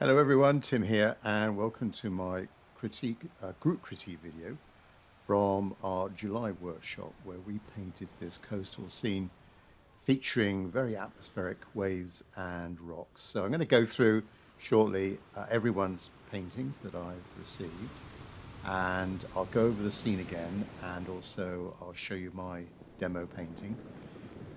Hello everyone, Tim here, and welcome to my group critique video from our July workshop where we painted this coastal scene featuring very atmospheric waves and rocks. So I'm going to go through shortly everyone's paintings that I've received, and I'll go over the scene again, and also I'll show you my demo painting.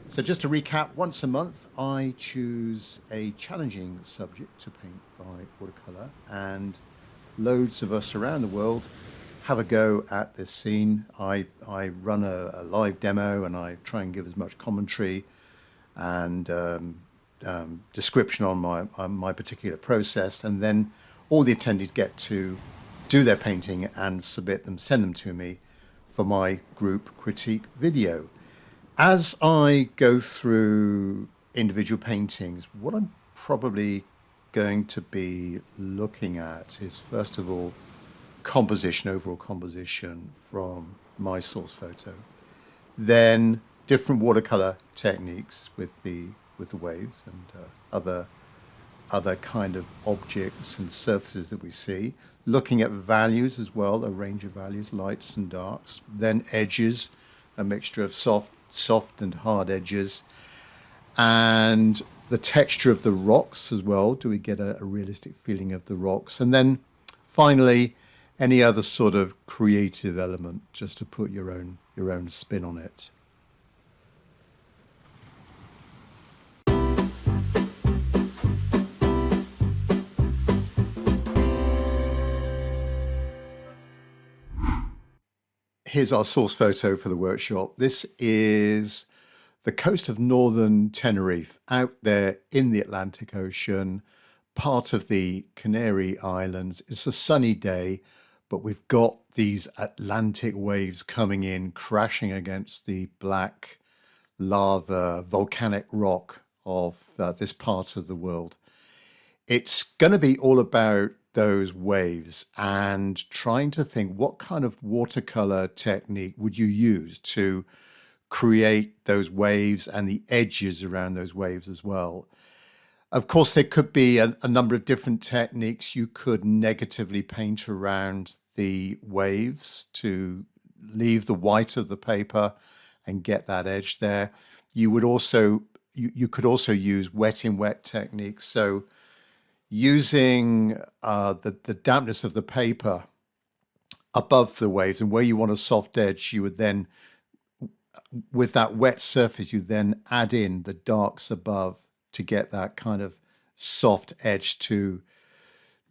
So just to recap, once a month I choose a challenging subject to paint by watercolor, and loads of us around the world have a go at this scene. I run a live demo and I try and give as much commentary and description on my particular process, and then all the attendees get to do their painting and submit them, send them to me for my group critique video. As I go through individual paintings, what I'm probably going to be looking at is, first of all, composition, overall composition from my source photo. Then different watercolor techniques with the waves and other kind of objects and surfaces that we see. Looking at values as well, a range of values, lights and darks. Then edges, a mixture of soft and hard edges, and the texture of the rocks as well. Do we get a realistic feeling of the rocks? And then finally, any other sort of creative element, just to put your own spin on it. Here's our source photo for the workshop. This is the coast of northern Tenerife, out there in the Atlantic Ocean, part of the Canary Islands. It's a sunny day, but we've got these Atlantic waves coming in, crashing against the black lava volcanic rock of this part of the world. It's going to be all about those waves and trying to think, what kind of watercolor technique would you use to create those waves and the edges around those waves as well. Of course, there could be a number of different techniques. You could negatively paint around the waves to leave the white of the paper and get that edge there. You would also you could also use wet in wet techniques. So using the dampness of the paper above the waves, and where you want a soft edge, you would then, with that wet surface, you then add in the darks above to get that kind of soft edge to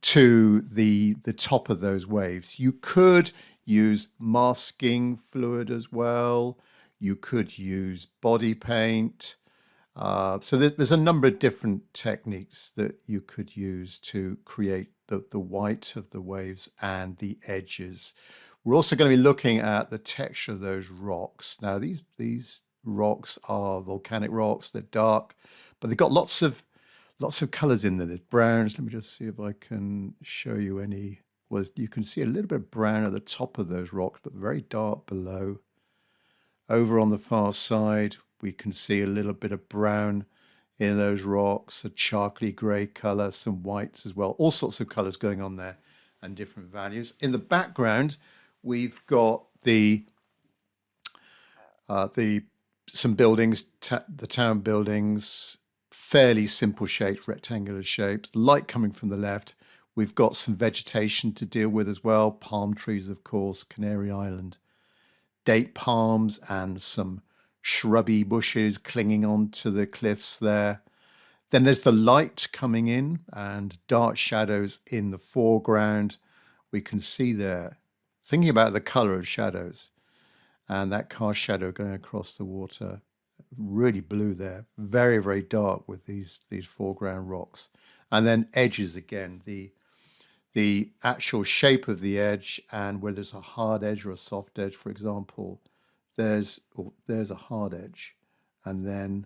the top of those waves. You could use masking fluid as well. You could use body paint. So there's a number of different techniques that you could use to create the white of the waves and the edges. We're also going to be looking at the texture of those rocks. Now, these rocks are volcanic rocks. They're dark, but they've got lots of colors in there. There's browns. Let me just see if I can show you any. Well, you can see a little bit of brown at the top of those rocks, but very dark below. Over on the far side, we can see a little bit of brown in those rocks, a charcoaly grey colour, some whites as well, all sorts of colours going on there and different values. In the background, we've got some buildings, the town buildings, fairly simple shapes, rectangular shapes, light coming from the left. We've got some vegetation to deal with as well, palm trees, of course, Canary Island, date palms and some shrubby bushes clinging onto the cliffs there. Then there's the light coming in and dark shadows in the foreground. We can see there, thinking about the color of shadows, and that car shadow going across the water, really blue there, very, very dark with these foreground rocks. And then edges again, the actual shape of the edge, and whether it's a hard edge or a soft edge, for example. There's a hard edge, and then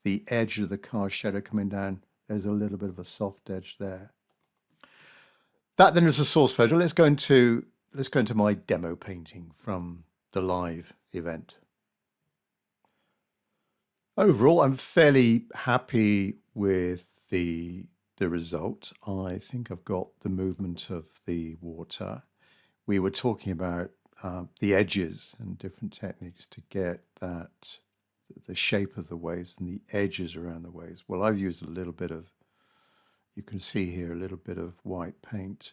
the edge of the car shadow coming down, there's a little bit of a soft edge there. That then is a source photo. Let's go into my demo painting from the live event. Overall, I'm fairly happy with the the result. I think I've got the movement of the water. We were talking about the edges and different techniques to get that, the shape of the waves and the edges around the waves. Well, I've used a little bit of, you can see here, a little bit of white paint.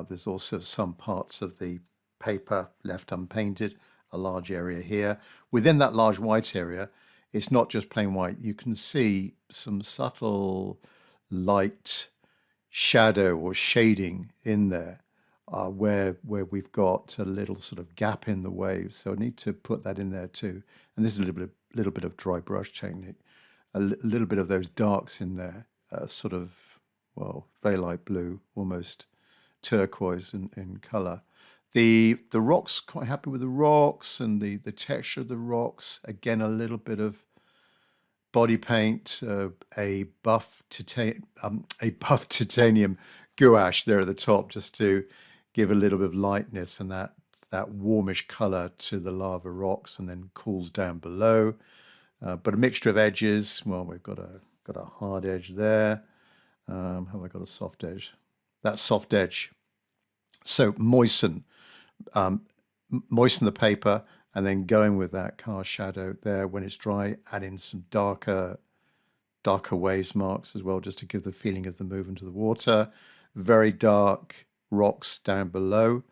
There's also some parts of the paper left unpainted, a large area here. Within that large white area, it's not just plain white. You can see some subtle light shadow or shading in there where we've got a little sort of gap in the waves. So I need to put that in there too. And this is a little bit of dry brush technique, a little bit of those darks in there, sort of, well, very light blue, almost turquoise in colour. The rocks, quite happy with the rocks and the texture of the rocks. Again, a little bit of body paint, a buff titanium gouache there at the top, just to give a little bit of lightness and that warmish colour to the lava rocks, and then cools down below. But a mixture of edges. Well, we've got a hard edge there. Have I got a soft edge? That soft edge. So moisten the paper, and then going with that cast shadow there when it's dry, add in some darker waves marks as well, just to give the feeling of the movement of the water. Very dark rocks down below.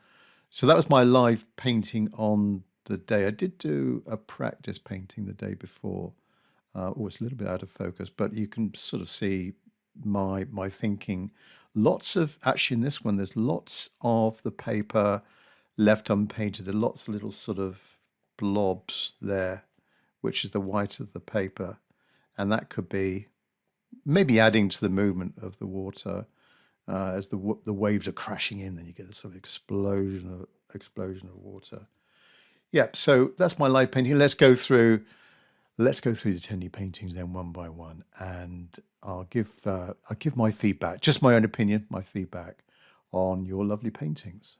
So that was my live painting on the day. I did do a practice painting the day before. It's a little bit out of focus, but you can sort of see my thinking. Lots of, actually in this one, there's lots of the paper left unpainted. There are lots of little sort of blobs there, which is the white of the paper. And that could be maybe adding to the movement of the water as the waves are crashing in. Then you get this sort of explosion of water. Yeah, so that's my live painting. Let's go through the attendee paintings then one by one, and I'll give my feedback, just my own opinion, my feedback on your lovely paintings.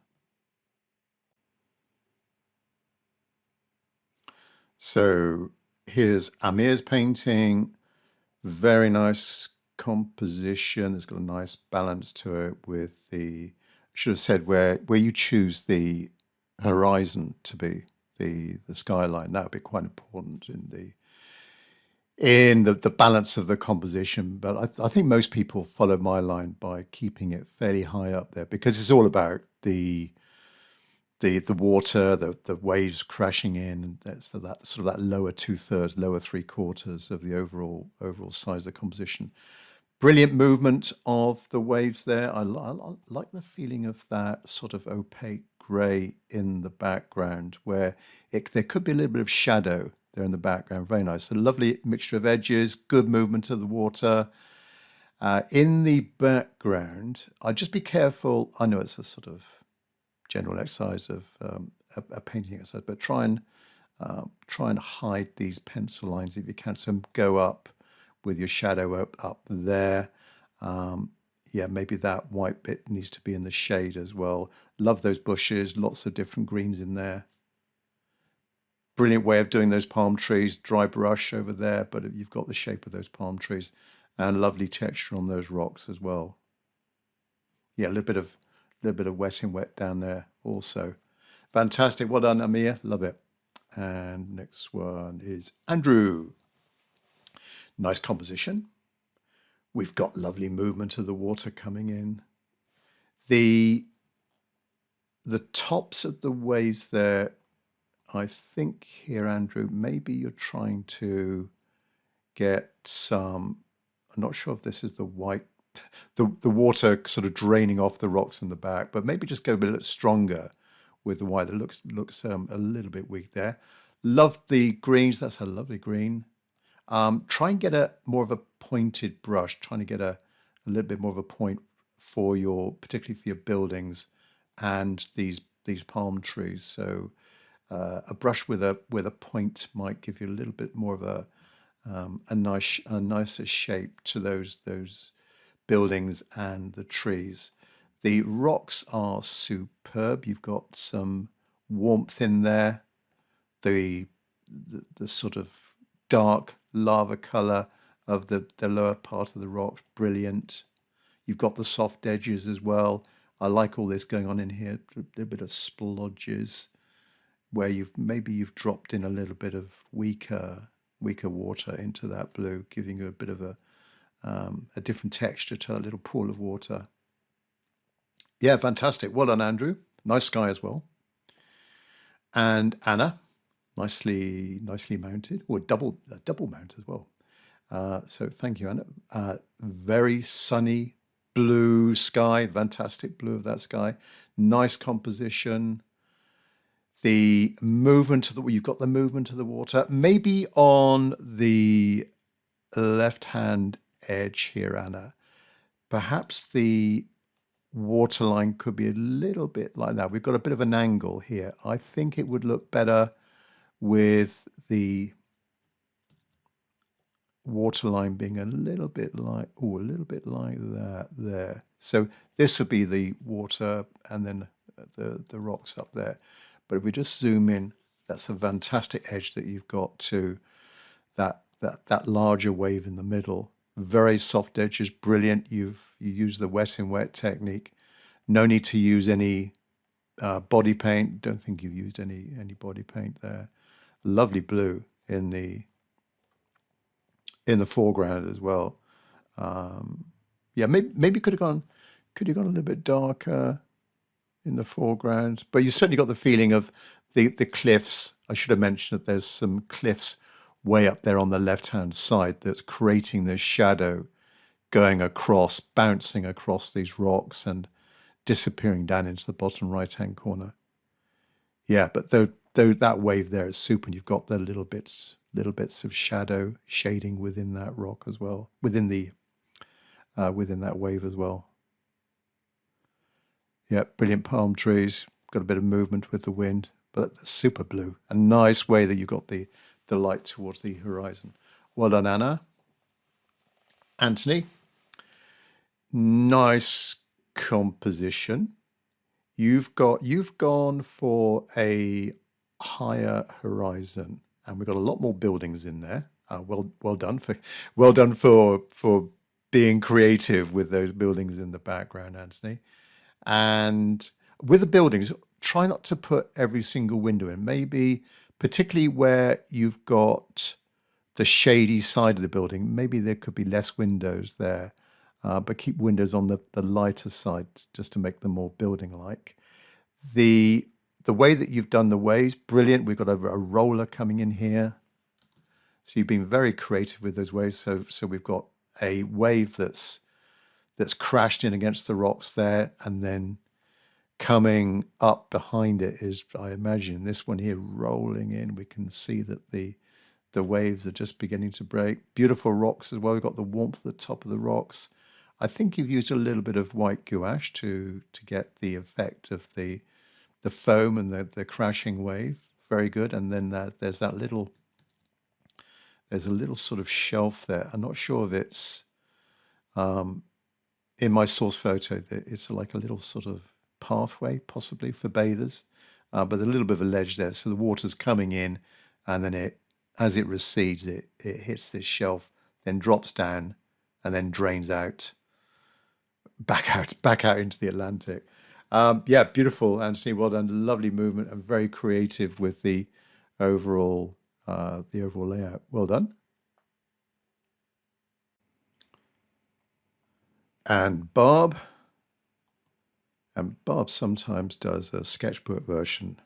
So here's Amir's painting. Very nice composition. It's got a nice balance to it with the, I should have said where you choose the horizon to be the skyline. That would be quite important in the balance of the composition. But I think most people follow my line by keeping it fairly high up there, because it's all about the water, the waves crashing in, and so that sort of that lower 2/3, lower 3/4 of the overall size of the composition. Brilliant movement of the waves there. I like the feeling of that sort of opaque grey in the background, where there could be a little bit of shadow there in the background. Very nice. A lovely mixture of edges, good movement of the water. In the background, I'd just be careful. I know it's a sort of general exercise of a painting exercise, but try and hide these pencil lines if you can. So go up with your shadow up there. Yeah, maybe that white bit needs to be in the shade as well. Love those bushes, lots of different greens in there. Brilliant way of doing those palm trees. Dry brush over there, but you've got the shape of those palm trees, and lovely texture on those rocks as well. Yeah, a little bit of wet in wet down there also. Fantastic. Well done, Amir. Love it. And next one is Andrew. Nice composition. We've got lovely movement of the water coming in. The tops of the waves there, I think here, Andrew, maybe you're trying to get some, I'm not sure if this is the white, the water sort of draining off the rocks in the back, but maybe just go a bit stronger with the white. It looks a little bit weak there. Love the greens. That's a lovely green. Try and get more of a pointed brush, trying to get a little bit more of a point for particularly for your buildings and these palm trees. So a brush with a point might give you a little bit more of a nicer shape to those buildings and the trees. The rocks are superb. You've got some warmth in there. The sort of dark lava color of the lower part of the rocks, brilliant. You've got the soft edges as well. I like all this going on in here. A little bit of splodges where you've dropped in a little bit of weaker water into that blue, giving you a bit of a different texture to that little pool of water. Yeah, fantastic. Well done, Andrew. Nice sky as well. And Anna, nicely mounted, or double mount as well. So thank you, Anna. Very sunny blue sky, fantastic blue of that sky. Nice composition. The movement of you've got the movement of the water. Maybe on the left-hand edge here, Anna, perhaps the waterline could be a little bit like that. We've got a bit of an angle here. I think it would look better with the waterline being a little bit like that there. So this would be the water and then the rocks up there. But if we just zoom in, that's a fantastic edge that you've got to that larger wave in the middle. Very soft edges, brilliant. You use the wet in wet technique. No need to use any body paint. Don't think you've used any body paint there. Lovely blue in the foreground as well. Yeah, maybe could have gone a little bit darker in the foreground, but you certainly got the feeling of the cliffs. I should have mentioned that there's some cliffs way up there on the left-hand side that's creating this shadow going across, bouncing across these rocks and disappearing down into the bottom right-hand corner. Yeah, but that wave there is super, and you've got the little bits of shadow shading within that rock as well, within that wave as well. Yeah, brilliant palm trees. Got a bit of movement with the wind, but super blue. A nice way that you got the light towards the horizon. Well done, Anna. Anthony, nice composition. You've gone for a higher horizon, and we've got a lot more buildings in there. Well done for being creative with those buildings in the background, Anthony. And with the buildings, try not to put every single window in. Maybe particularly where you've got the shady side of the building, maybe there could be less windows there, but keep windows on the lighter side just to make them more building-like. The way that you've done the waves, brilliant. We've got a roller coming in here. So you've been very creative with those waves. So we've got a wave that's crashed in against the rocks there, and then coming up behind it is, I imagine, this one here rolling in. We can see that the waves are just beginning to break. Beautiful rocks as well. We've got the warmth at the top of the rocks. I think you've used a little bit of white gouache to get the effect of the foam and the crashing wave. Very good. And then there's a little sort of shelf there. I'm not sure if it's in my source photo, it's like a little sort of pathway, possibly for bathers, but a little bit of a ledge there. So the water's coming in, and then as it recedes, it hits this shelf, then drops down, and then drains out, back out into the Atlantic. Yeah, beautiful, Anthony. Well done. Lovely movement and very creative with the overall layout. Well done. And Barb sometimes does a sketchbook version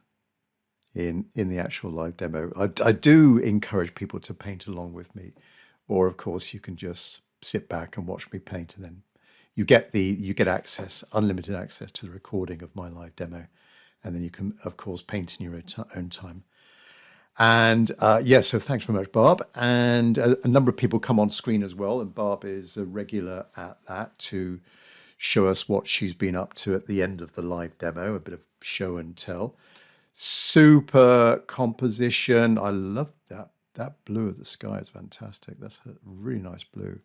in the actual live demo. I do encourage people to paint along with me, or of course you can just sit back and watch me paint, and then you get unlimited access to the recording of my live demo, and then you can of course paint in your own time. And so thanks very much, Barb. And a number of people come on screen as well, and Barb is a regular at that to show us what she's been up to at the end of the live demo, a bit of show and tell. Super composition. I love that blue of the sky. It's fantastic. That's a really nice blue.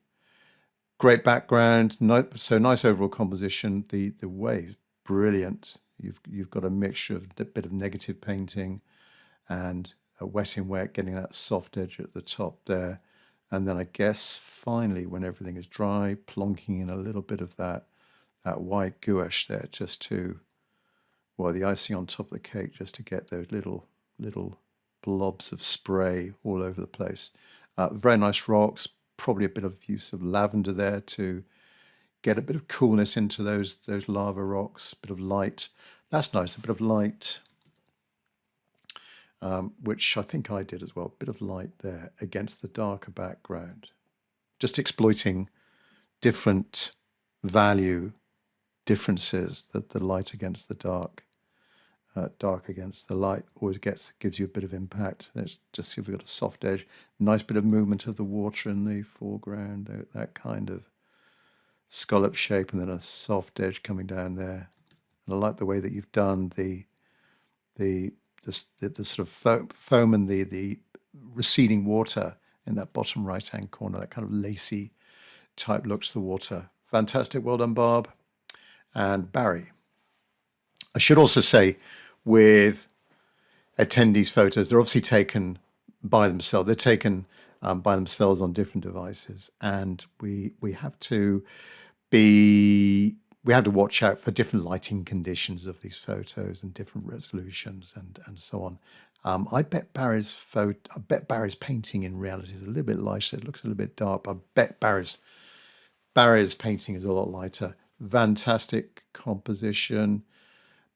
Great background. So nice overall composition. The waves, brilliant. You've got a mixture of a bit of negative painting and a wet in wet, getting that soft edge at the top there. And then I guess finally, when everything is dry, plonking in a little bit of that white gouache there, just to, well, the icing on top of the cake, just to get those little blobs of spray all over the place. Very nice rocks, probably a bit of use of lavender there to get a bit of coolness into those lava rocks, a bit of light. That's nice, a bit of light, which I think I did as well, a bit of light there against the darker background. Just exploiting different value differences, that the light against the dark, dark against the light always gives you a bit of impact. Let's just see if we've got a soft edge. Nice bit of movement of the water in the foreground, that kind of scallop shape, and then a soft edge coming down there. And I like the way that you've done the sort of foam and the receding water in that bottom right hand corner, that kind of lacy type look to the water. Fantastic, well done, Barb. And Barry. I should also say, with attendees' photos, they're obviously taken by themselves. They're taken by themselves on different devices, and we have to watch out for different lighting conditions of these photos and different resolutions and so on. I bet Barry's painting in reality is a little bit lighter. It looks a little bit dark, but I bet Barry's painting is a lot lighter. Fantastic composition,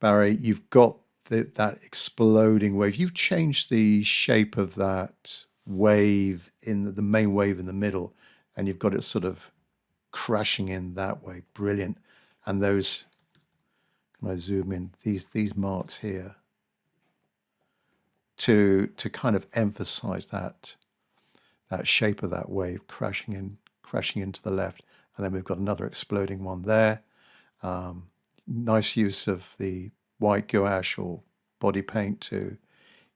Barry. You've got that exploding wave. You've changed the shape of that wave in the main wave in the middle, and you've got it sort of crashing in that way. Brilliant. And those, can I zoom in? These marks here to kind of emphasize that shape of that wave crashing into the left. And then we've got another exploding one there. Nice use of the white gouache or body paint to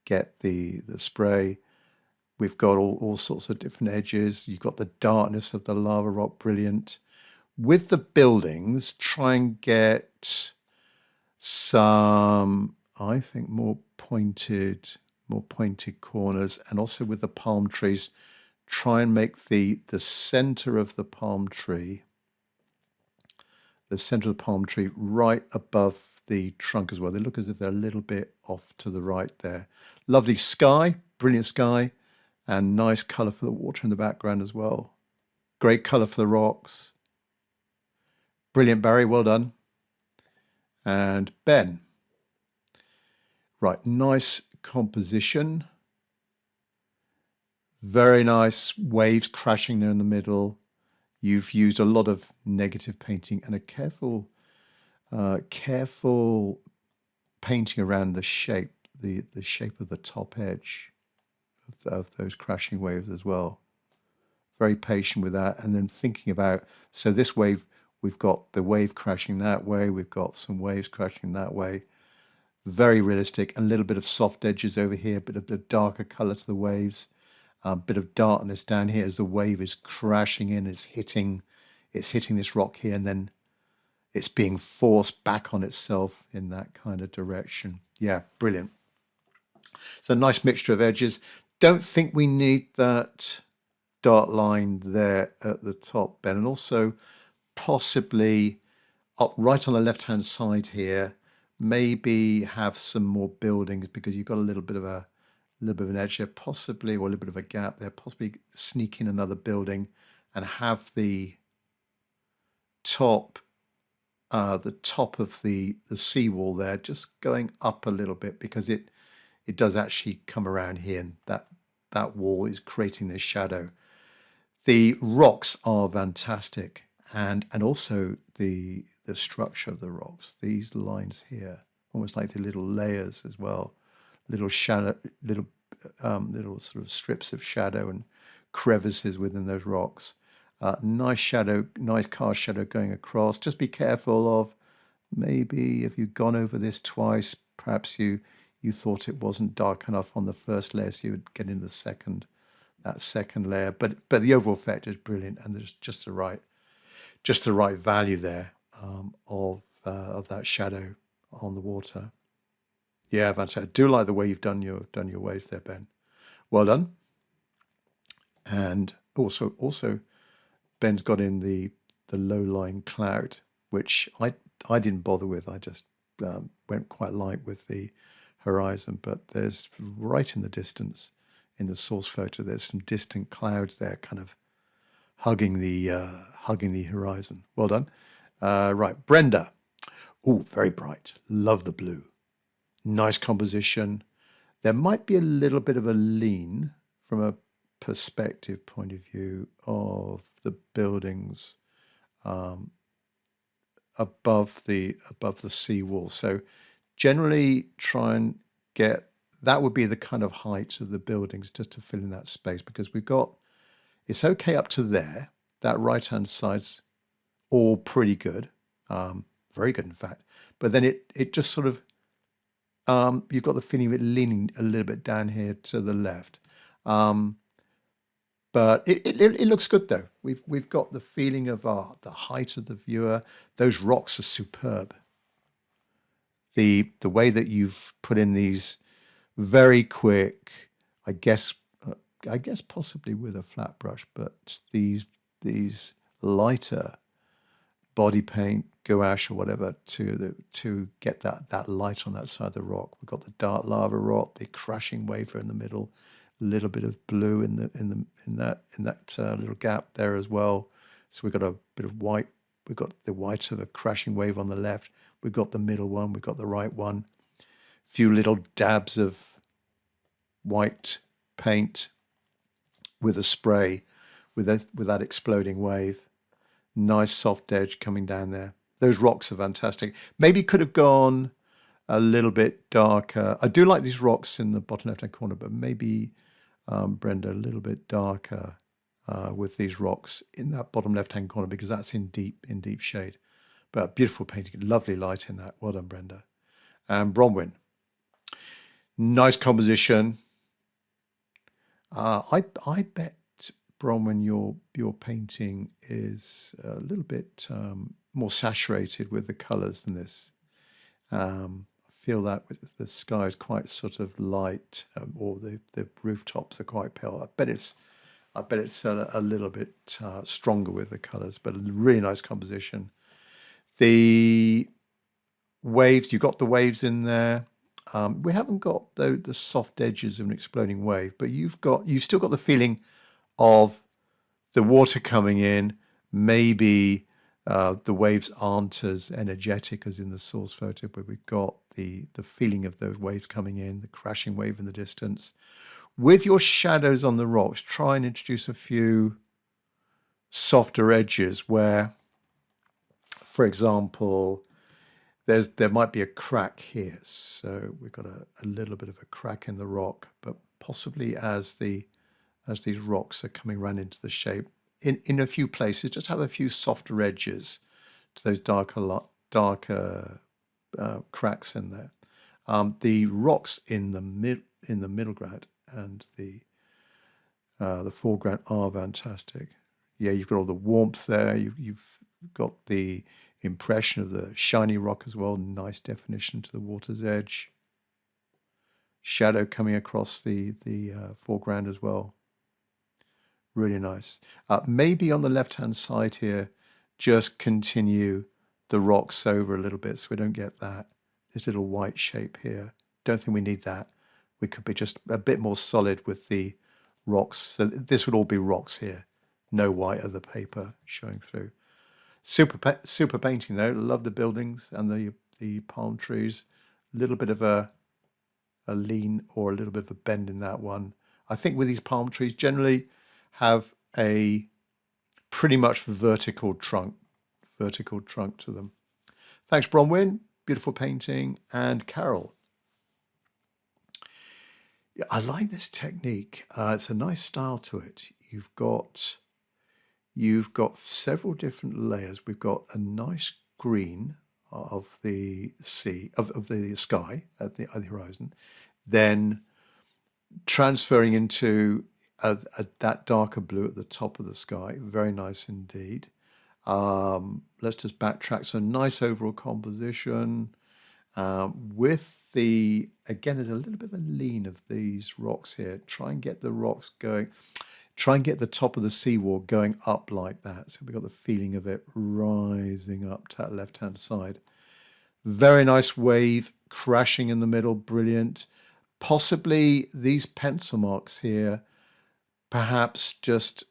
get the spray. We've got all sorts of different edges. You've got the darkness of the lava rock, brilliant. With the buildings, try and get some, I think, more pointed corners, and also with the palm trees, try and make the center of the palm tree, right above the trunk as well. They look as if they're a little bit off to the right there. Lovely sky, brilliant sky, and nice color for the water in the background as well. Great color for the rocks. Brilliant, Barry, well done. And Ben. Right, nice composition. Very nice waves crashing there in the middle. You've used a lot of negative painting and a careful painting around the shape, the shape of the top edge of those crashing waves as well. Very patient with that, and then thinking about, so this wave, we've got the wave crashing that way, we've got some waves crashing that way. Very realistic, and a little bit of soft edges over here, but a bit of darker color to the waves. Bit of darkness down here as the wave is crashing in. It's hitting this rock here, and then it's being forced back on itself in that kind of direction. Yeah, brilliant. It's a nice mixture of edges. Don't think we need that dark line there at the top, Ben, and also possibly up right on the left-hand side here, maybe have some more buildings, because you've got a little bit of an edge there, possibly, or a little bit of a gap there, possibly sneak in another building and have the top of the seawall there just going up a little bit, because it does actually come around here, and that wall is creating this shadow. The rocks are fantastic, and also the structure of the rocks, these lines here, almost like the little layers as well. Little shadow, little sort of strips of shadow and crevices within those rocks. Nice shadow, nice cast shadow going across. Just be careful of, maybe if you've gone over this twice, perhaps you thought it wasn't dark enough on the first layer, so you would get into that second layer. But the overall effect is brilliant, and there's just the right value there of that shadow on the water. Yeah, fantastic. I do like the way you've done your waves there, Ben. Well done. And Also, Ben's got in the low-lying cloud, which I didn't bother with. I just went quite light with the horizon, but there's right in the distance in the source photo, there's some distant clouds there, kind of hugging the horizon. Well done. Right, Brenda. Oh, very bright. Love the blue. Nice composition. There might be a little bit of a lean from a perspective point of view of the buildings above the seawall. So generally try and get, that would be the kind of height of the buildings just to fill in that space, because we've got, it's okay up to there. That right-hand side's all pretty good. Very good, in fact. But then it just sort of, you've got the feeling of it leaning a little bit down here to the left. But it looks good though. We've got the feeling of the height of the viewer. Those rocks are superb. The way that you've put in these very quick, I guess possibly with a flat brush, but these lighter body paint, gouache or whatever to get that light on that side of the rock. We've got the dark lava rock, the crashing wave in the middle, a little bit of blue in that little gap there as well. So we've got a bit of white. We've got the white of a crashing wave on the left. We've got the middle one. We've got the right one. A few little dabs of white paint with a spray with that exploding wave. Nice soft edge coming down there. Those rocks are fantastic. Maybe could have gone a little bit darker. I do like these rocks in the bottom left-hand corner, but maybe, Brenda, a little bit darker with these rocks in that bottom left-hand corner, because that's in deep shade. But beautiful painting, lovely light in that. Well done, Brenda. And Bronwyn, nice composition. I bet, Bronwyn, your painting is a little bit more saturated with the colours than this. I feel that with the sky is quite sort of light, or the rooftops are quite pale. I bet it's a little bit stronger with the colours, but a really nice composition. The waves, you've got the waves in there. We haven't got the soft edges of an exploding wave, but you've still got the feeling of the water coming in. Maybe the waves aren't as energetic as in the source photo, but we've got the feeling of those waves coming in, the crashing wave in the distance. With your shadows on the rocks, try and introduce a few softer edges where, for example, there might be a crack here. So we've got a little bit of a crack in the rock, but possibly as these rocks are coming around into the shape, in a few places, just have a few softer edges to those darker cracks in there. The rocks in the middle ground and the foreground are fantastic. Yeah, you've got all the warmth there. You've got the impression of the shiny rock as well. Nice definition to the water's edge. Shadow coming across the foreground as well. Really nice. Maybe on the left-hand side here, just continue the rocks over a little bit so we don't get this little white shape here. Don't think we need that. We could be just a bit more solid with the rocks. So this would all be rocks here. No white of the paper showing through. Super painting though. Love the buildings and the palm trees. A little bit of a lean or a little bit of a bend in that one. I think with these palm trees generally have a pretty much vertical trunk to them. Thanks, Bronwyn. Beautiful painting. And Carol. Yeah, I like this technique. It's a nice style to it. You've got several different layers. We've got a nice green of the sea, of the sky at the horizon, then transferring into that darker blue at the top of the sky. Very nice indeed. Let's just backtrack. So nice overall composition. With again, there's a little bit of a lean of these rocks here. Try and get the rocks going. Try and get the top of the seawall going up like that. So we've got the feeling of it rising up to that left-hand side. Very nice wave crashing in the middle, brilliant. Possibly these pencil marks here, perhaps just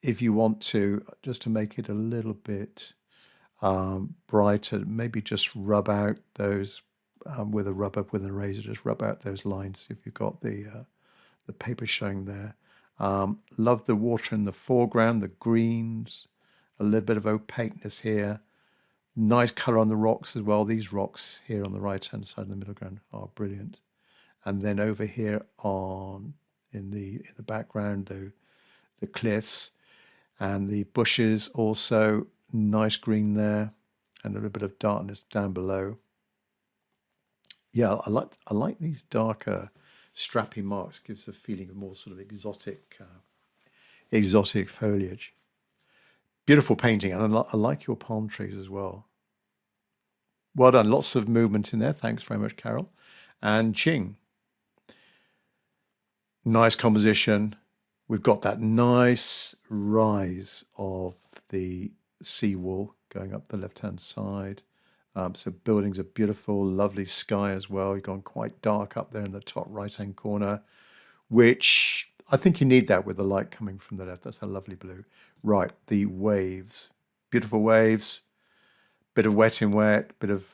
if you want to, just to make it a little bit brighter, maybe just rub out those with a razor, just rub out those lines if you've got the paper showing there. Love the water in the foreground, the greens, a little bit of opaqueness here. Nice colour on the rocks as well. These rocks here on the right-hand side in the middle ground are brilliant. And then over here on in the background, the cliffs and the bushes, also nice green there, and a little bit of darkness down below. Yeah, I like these darker strappy marks. Gives a feeling of more sort of exotic foliage. Beautiful painting, and I like your palm trees as well. Well done. Lots of movement in there. Thanks very much, Carol. And Ching. Nice composition. We've got that nice rise of the seawall going up the left-hand side. So buildings are beautiful, lovely sky as well. You've gone quite dark up there in the top right-hand corner, which I think you need that with the light coming from the left. That's a lovely blue. Right, the waves. Beautiful waves. Bit of wet in wet, bit of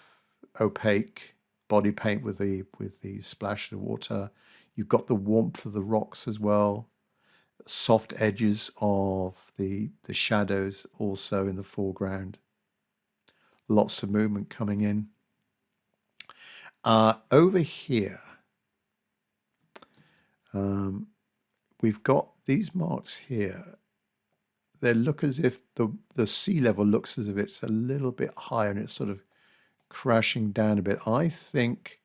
opaque body paint with the splash of water. You've got the warmth of the rocks as well. Soft edges of the shadows also in the foreground. Lots of movement coming in. Over here, we've got these marks here. They look as if the sea level looks as if it's a little bit higher and it's sort of crashing down a bit. I think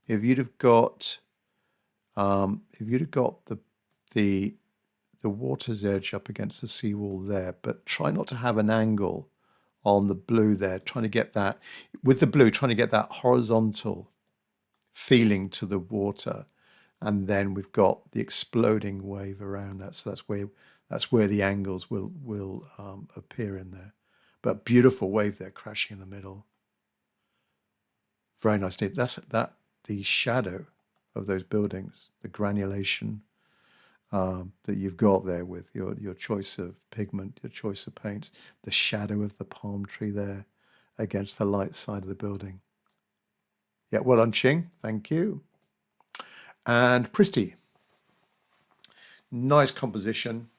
if you'd have got the water's edge up against the seawall there, but try not to have an angle on the blue there, trying to get that, with the blue, trying to get that horizontal feeling to the water. And then we've got the exploding wave around that. So that's where the angles will appear in there. But beautiful wave there crashing in the middle. Very nice. That's the shadow of those buildings, the granulation that you've got there with your choice of pigment, your choice of paints, the shadow of the palm tree there against the light side of the building. Yeah, well done, Ching. Thank you. And Christy. Nice composition.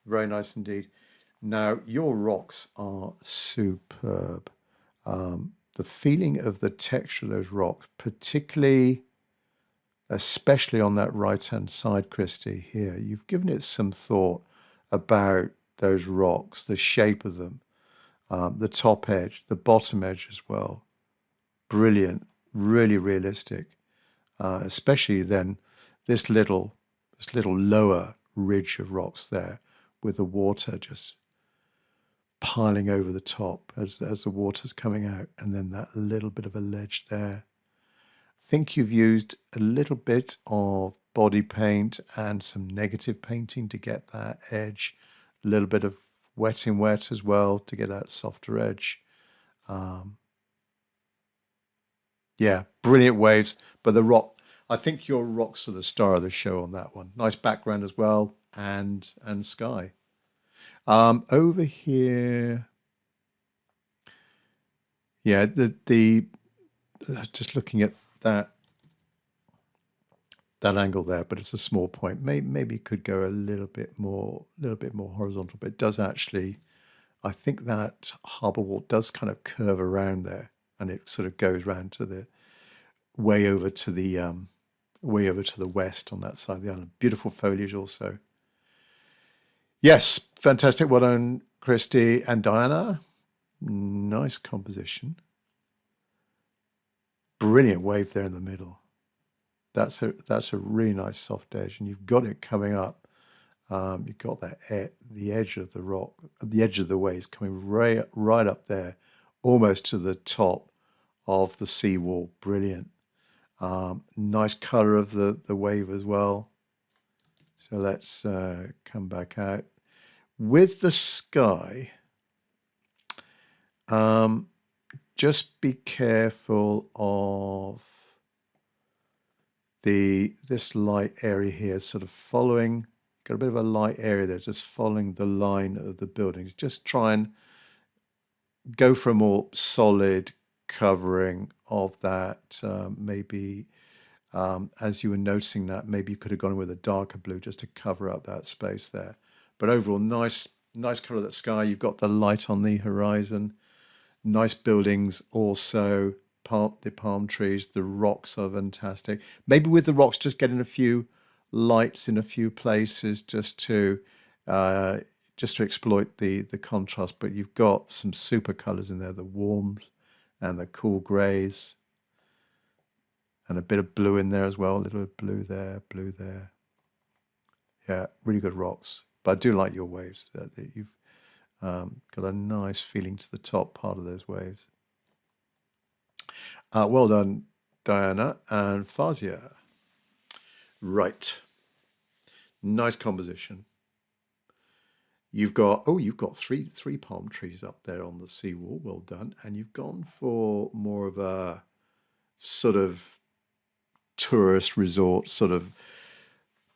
Very nice indeed. Now, your rocks are superb. The feeling of the texture of those rocks, particularly especially on that right-hand side, Christy, here. You've given it some thought about those rocks, the shape of them, the top edge, the bottom edge as well. Brilliant, really realistic. Especially then this little lower ridge of rocks there with the water just piling over the top as the water's coming out, and then that little bit of a ledge there. Think you've used a little bit of body paint and some negative painting to get that edge, a little bit of wet in wet as well to get that softer edge. Yeah, brilliant waves, but the rock, I think your rocks are the star of the show on that one. Nice background as well, and sky. Over here, yeah, the just looking at that angle there, but it's a small point. Maybe it could go a little bit more horizontal, but it does actually, I think that harbour wall does kind of curve around there, and it sort of goes round to the way over to the west on that side of the island. Beautiful foliage also. Yes, fantastic. Well done, Christy and Diana. Nice composition. Brilliant wave there in the middle. That's a really nice soft edge, and you've got it coming up. You've got that the edge of the rock, the edge of the waves coming right up there, almost to the top of the seawall. Brilliant. Nice colour of the wave as well. So let's come back out. With the sky, just be careful of this light area here, sort of following, got a bit of a light area there, just following the line of the buildings. Just try and go for a more solid covering of that. Maybe as you were noticing that, maybe you could have gone with a darker blue just to cover up that space there. But overall, nice color of that sky. You've got the light on the horizon. Nice buildings also. The palm trees, the rocks are fantastic. Maybe with the rocks, just getting a few lights in a few places just to exploit the contrast. But you've got some super colors in there, the warms and the cool grays, and a bit of blue in there as well. A little bit of blue there, blue there. Yeah, really good rocks. But I do like your waves. That you've got a nice feeling to the top part of those waves. Well done, Diana and Fazia. Right. Nice composition. You've got three palm trees up there on the seawall. Well done. And you've gone for more of a sort of tourist resort, sort of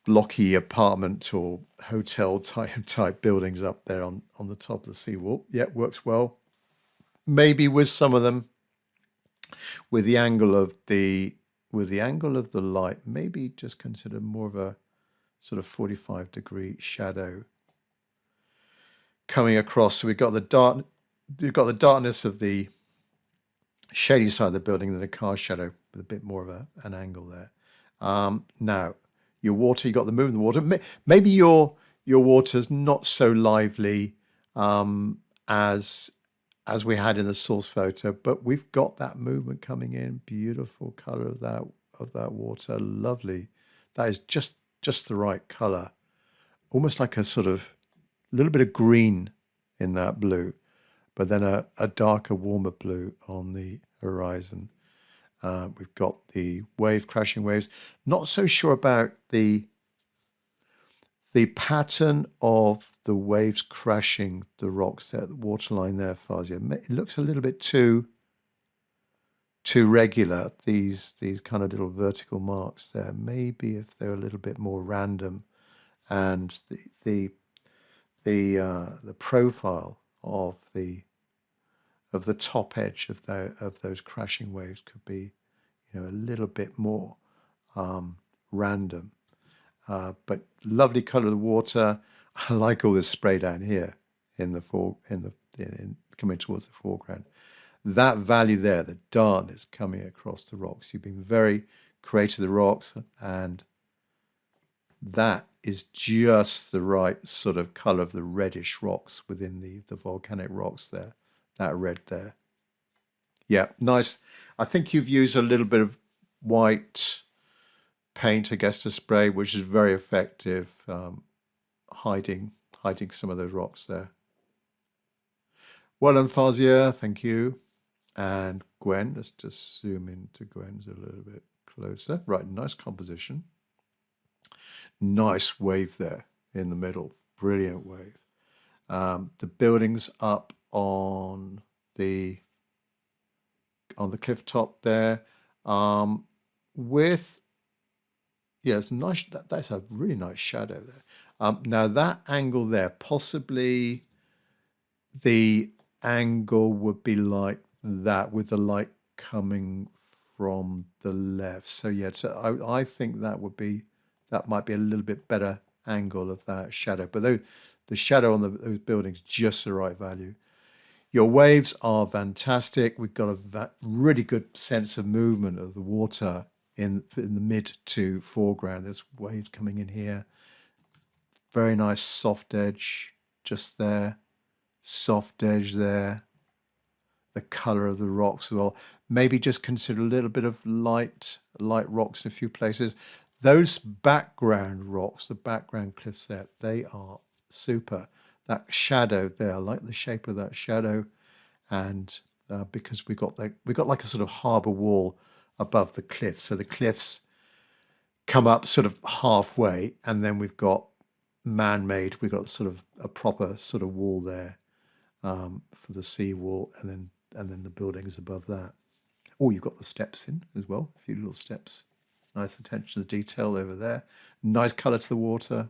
blocky apartment or hotel type buildings up there on the top of the seawall. Yeah, works well. Maybe with some of them, with the angle of the light, maybe just consider more of a sort of 45-degree shadow coming across. So you've got the darkness of the shady side of the building, and then a car shadow with a bit more of an angle there. Now, your water, you got the movement of the water. Maybe your water's not so lively as we had in the source photo, but we've got that movement coming in. Beautiful color of that water, lovely. That is just the right color, almost like a sort of little bit of green in that blue, but then a darker, warmer blue on the horizon. We've got the crashing waves. Not so sure about the pattern of the waves crashing the rocks there, the waterline there, Fazia. It looks a little bit too regular, these kind of little vertical marks there. Maybe if they're a little bit more random, and the profile of the top edge of those crashing waves could be, a little bit more random. But lovely color of the water. I like all this spray down here in coming towards the foreground. That value there, the darkness coming across the rocks. You've been very creative with the rocks, and that is just the right sort of color of the reddish rocks within the volcanic rocks there. That red there. Yeah, nice. I think you've used a little bit of white paint, I guess, to spray, which is very effective, hiding some of those rocks there. Well done, Fazia. Thank you. And Gwen, let's just zoom into Gwen's a little bit closer. Right, nice composition. Nice wave there in the middle. Brilliant wave. The buildings up on the cliff top there, it's nice. That's a really nice shadow there. Now that angle there, possibly the angle would be like that with the light coming from the left. So yeah, I think that might be a little bit better angle of that shadow. But the shadow on those buildings, just the right value. Your waves are fantastic. We've got a really good sense of movement of the water in the mid to foreground. There's waves coming in here. Very nice soft edge just there. Soft edge there. The color of the rocks as well. Maybe just consider a little bit of light rocks in a few places. Those background rocks, the background cliffs there, they are super. That shadow there, I like the shape of that shadow, and because we got like a sort of harbour wall above the cliffs, so the cliffs come up sort of halfway, and then we've got man-made. We've got sort of a proper sort of wall there for the sea wall, and then the buildings above that. Oh, you've got the steps in as well. A few little steps. Nice attention to the detail over there. Nice colour to the water.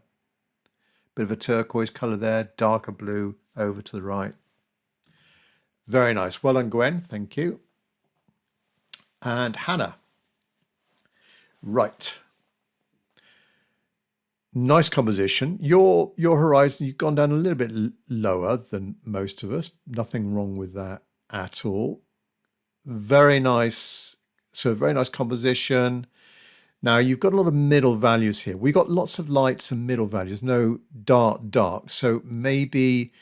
Bit of a turquoise colour there. Darker blue over to the right. Very nice. Well done, Gwen. Thank you. And Hannah. Right. Nice composition. Your horizon, you've gone down a little bit lower than most of us. Nothing wrong with that at all. Very nice. So very nice composition. Now you've got a lot of middle values here. We've got lots of lights and middle values, no dark. So maybe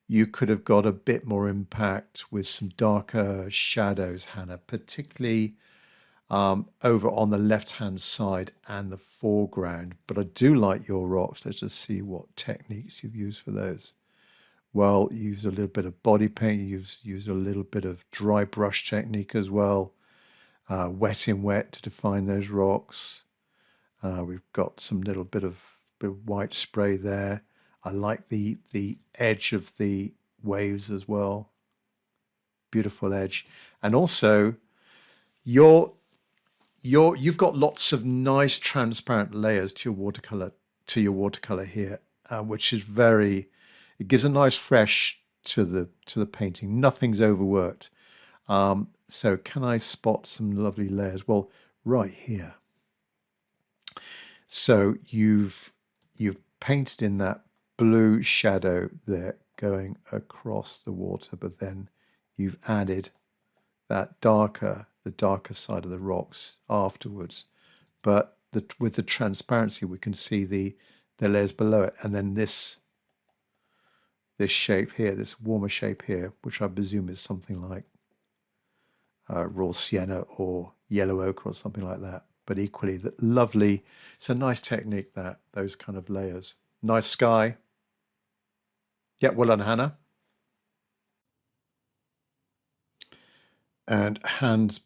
you could have got a bit more impact with some darker shadows, Hannah, particularly over on the left-hand side and the foreground. But I do like your rocks. Let's just see what techniques you've used for those. Well, you use a little bit of body paint. You use a little bit of dry brush technique as well. Wet in wet to define those rocks. We've got some little bit of white spray there. I like the edge of the waves as well. Beautiful edge. And also you've got lots of nice transparent layers to your watercolor here, which is it gives a nice fresh to the painting. Nothing's overworked. So can I spot some lovely layers? Well, right here. So you've painted in that blue shadow there going across the water, but then you've added the darker side of the rocks afterwards. But with the transparency, we can see the layers below it, and then this shape here, this warmer shape here, which I presume is something like raw sienna or yellow ochre or something like that. But equally lovely. It's a nice technique, those kind of layers. Nice sky. Yeah, well done, Hannah. And Hans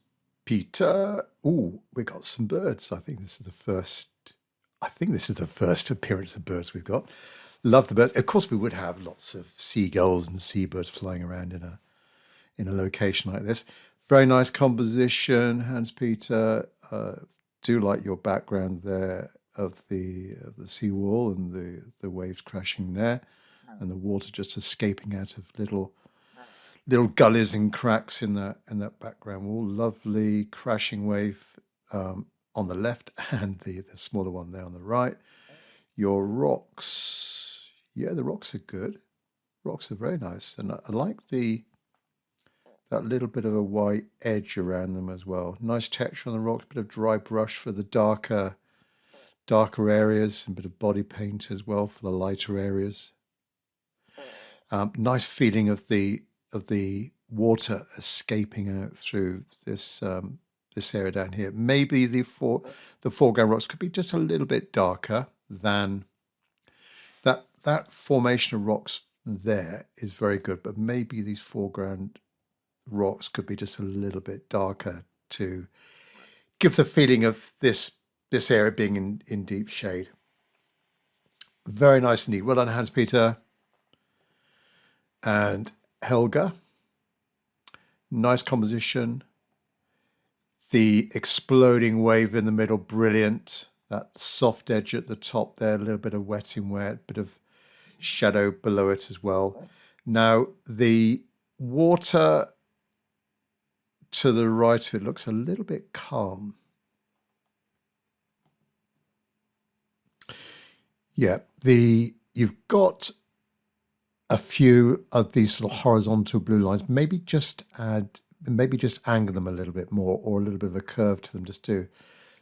Peter. Oh, we got some birds. I think this is the first appearance of birds we've got. Love the birds. Of course, we would have lots of seagulls and seabirds flying around in a location like this. Very nice composition, Hans Peter. Do like your background there of the seawall and the waves crashing there, and the water just escaping out of little gullies and cracks in that background wall. Lovely crashing wave on the left, and the smaller one there on the right. Your rocks, yeah, the rocks are good. Rocks are very nice, and I like that little bit of a white edge around them as well. Nice texture on the rocks, bit of dry brush for the darker areas, and a bit of body paint as well for the lighter areas. Nice feeling of the water escaping out through this area down here. Maybe the foreground rocks could be just a little bit darker than that formation of rocks there is very good, but maybe these foreground rocks could be just a little bit darker to give the feeling of this area being in deep shade. Very nice indeed. Well done, Hans Peter. And Helga. Nice composition. The exploding wave in the middle, brilliant. That soft edge at the top there, a little bit of wet in wet, bit of shadow below it as well. Now, the water to the right of it looks a little bit calm. Yeah, you've got a few of these little horizontal blue lines. Maybe just angle them a little bit more, or a little bit of a curve to them, just to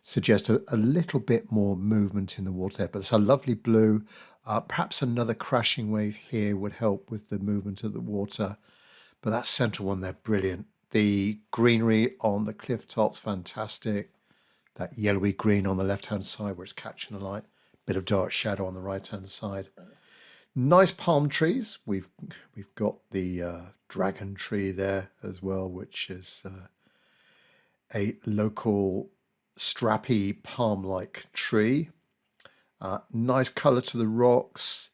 suggest a little bit more movement in the water. But it's a lovely blue. Perhaps another crashing wave here would help with the movement of the water. But that central one there, brilliant. The greenery on the cliff tops, fantastic. That yellowy green on the left-hand side where it's catching the light. Bit of dark shadow on the right-hand side. Nice palm trees. We've got the dragon tree there as well, which is a local strappy palm-like tree. Nice colour to the rocks.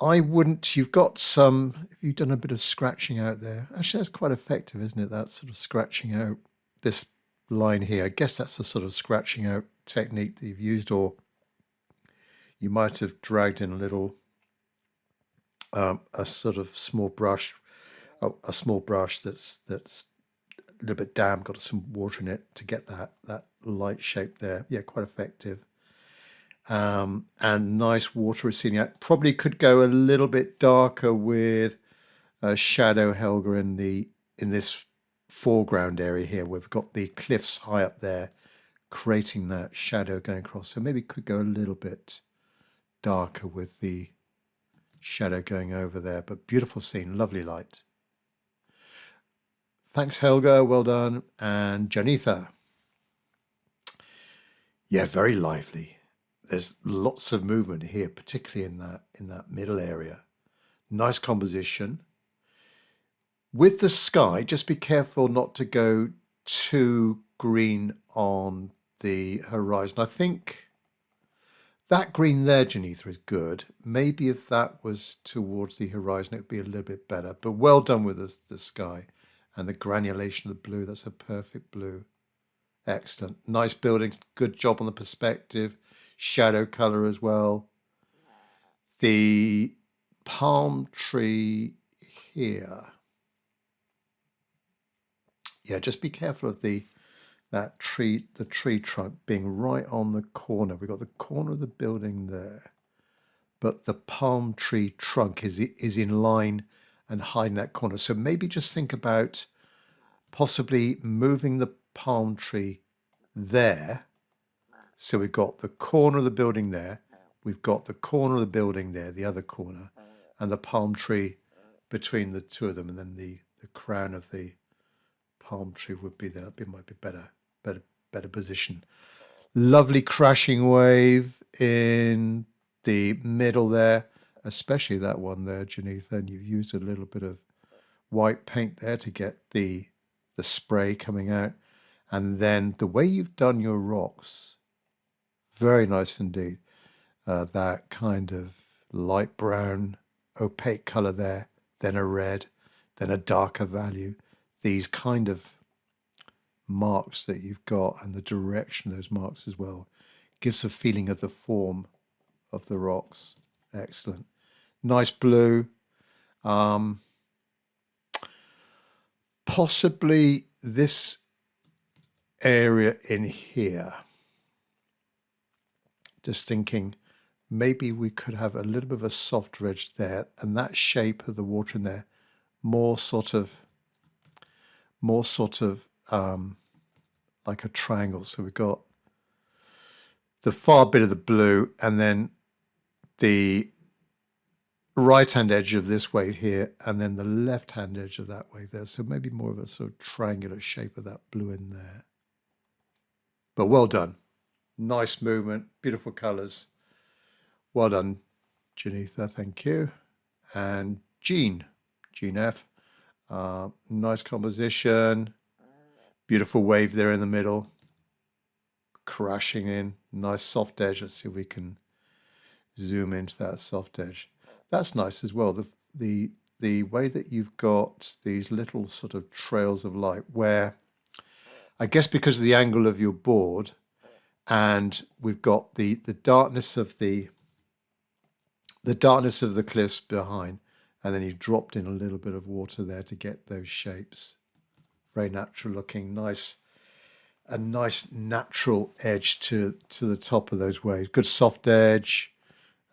You've got some, if you've done a bit of scratching out there, actually that's quite effective, isn't it? That sort of scratching out this line here. I guess that's the sort of scratching out technique that you've used, or you might have dragged in a little, a sort of small brush, a small brush that's a little bit damp, got some water in it to get that light shape there. Yeah, quite effective. And nice water receding out. Probably could go a little bit darker with a shadow, Helga, in this foreground area here. We've got the cliffs high up there, creating that shadow going across. So maybe could go a little bit darker with the shadow going over there. But beautiful scene, lovely light. Thanks, Helga. Well done. And Janitha. Yeah, very lively. There's lots of movement here, particularly in that middle area. Nice composition. With the sky, just be careful not to go too green on the horizon. I think that green there, Janitha, is good. Maybe if that was towards the horizon, it would be a little bit better. But well done with the sky and the granulation of the blue. That's a perfect blue. Excellent. Nice buildings. Good job on the perspective. Shadow color as well. The palm tree here. Yeah, just be careful of the tree trunk being right on the corner. We've got the corner of the building there, but the palm tree trunk is in line and hiding that corner. So maybe just think about possibly moving the palm tree there. So we've got the corner of the building there, we've got the corner of the building there, the other corner, and the palm tree between the two of them, and then the crown of the palm tree would be there. It might be better position. Lovely crashing wave in the middle there, especially that one there, Janitha, and you've used a little bit of white paint there to get the spray coming out. And then the way you've done your rocks, very nice indeed. That kind of light brown, opaque color there, then a red, then a darker value. These kind of marks that you've got and the direction of those marks as well gives a feeling of the form of the rocks. Excellent. Nice blue. Possibly this area in here. Just thinking maybe we could have a little bit of a softer edge there, and that shape of the water in there more sort of like a triangle. So we've got the far bit of the blue and then the right hand edge of this wave here and then the left hand edge of that wave there. So maybe more of a sort of triangular shape of that blue in there. But well done. Nice movement, beautiful colours. Well done, Janitha, thank you. And Jean F. Nice composition. Beautiful wave there in the middle. Crashing in. Nice soft edge. Let's see if we can zoom into that soft edge. That's nice as well. The way that you've got these little sort of trails of light where, I guess because of the angle of your board, and we've got the darkness of the cliffs behind, and then you've dropped in a little bit of water there to get those shapes. Very natural looking, nice, a nice natural edge to the top of those waves. Good soft edge,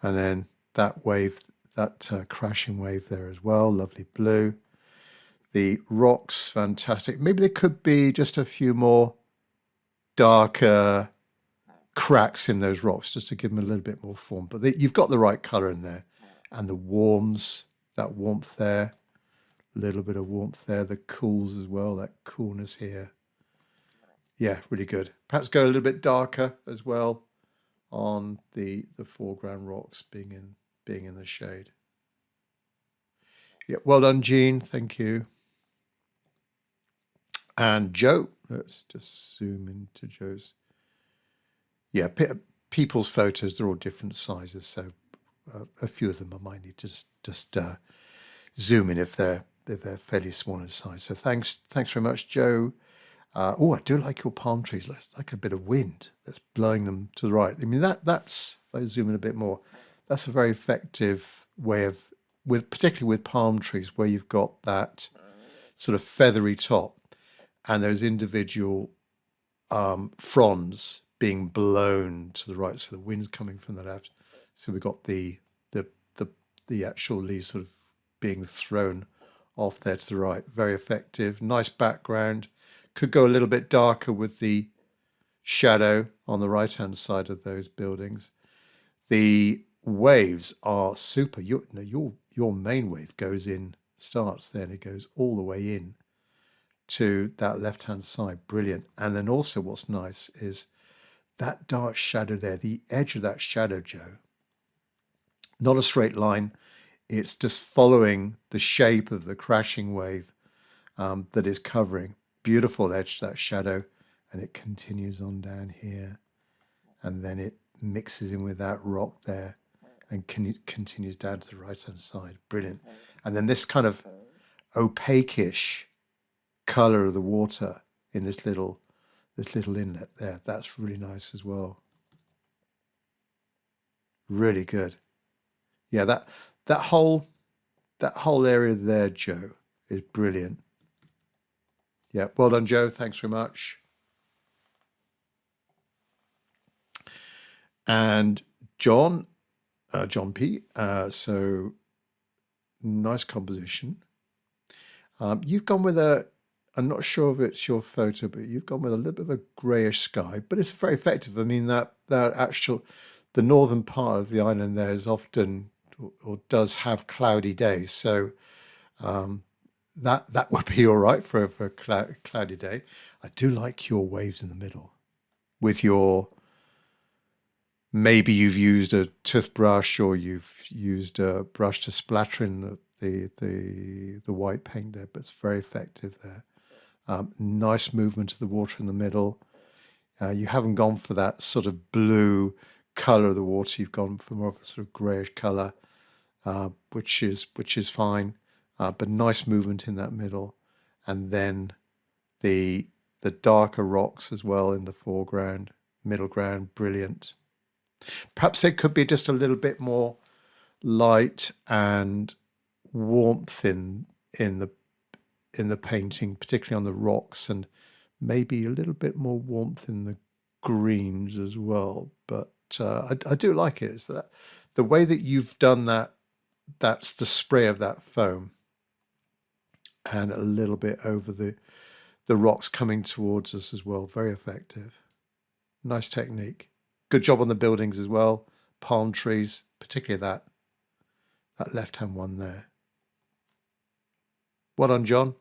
and then that wave, that crashing wave there as well. Lovely blue. The rocks, fantastic. Maybe there could be just a few more darker cracks in those rocks just to give them a little bit more form. But you've got the right colour in there. And the warms, that warmth there. A little bit of warmth there. The cools as well, that coolness here. Yeah, really good. Perhaps go a little bit darker as well on the foreground rocks being in the shade. Yeah, well done, Jean. Thank you. And Joe, let's just zoom into Joe's. Yeah, people's photos, they're all different sizes, so a few of them I might need to just zoom in if they're fairly small in size. So thanks very much, Joe. Oh, I do like your palm trees. It's like a bit of wind that's blowing them to the right. I mean, that's, if I zoom in a bit more, that's a very effective way of, particularly with palm trees, where you've got that sort of feathery top and those individual fronds being blown to the right, so the wind's coming from the left. So we've got the actual leaves sort of being thrown off there to the right. Very effective. Nice background. Could go a little bit darker with the shadow on the right hand side of those buildings. The waves are super. Your main wave goes in, starts there, and it goes all the way in to that left hand side. Brilliant. And then also what's nice is that dark shadow there, the edge of that shadow, Joe, not a straight line. It's just following the shape of the crashing wave that is covering. Beautiful edge, that shadow, and it continues on down here, and then it mixes in with that rock there and continues down to the right hand side. Brilliant. And then this kind of opaque-ish color of the water in this little inlet there, that's really nice as well. Really good. Yeah, that whole area there, Joe, is brilliant. Yeah, well done, Joe. Thanks very much. And John P. So nice composition. You've gone with I'm not sure if it's your photo, but you've gone with a little bit of a greyish sky, but it's very effective. I mean, the northern part of the island there is often, or does have, cloudy days. So that would be all right for a cloudy day. I do like your waves in the middle with your, maybe you've used a toothbrush or you've used a brush to splatter in the white paint there, but it's very effective there. Nice movement of the water in the middle. You haven't gone for that sort of blue color of the water. You've gone for more of a sort of grayish color, which is fine. But nice movement in that middle, and then the darker rocks as well in the foreground, middle ground, brilliant. Perhaps it could be just a little bit more light and warmth in the painting, particularly on the rocks, and maybe a little bit more warmth in the greens as well. But I do like it. It's that the way that you've done that. That's the spray of that foam, and a little bit over the rocks coming towards us as well. Very effective. Nice technique. Good job on the buildings as well. Palm trees, particularly that left-hand one there. Well done, John.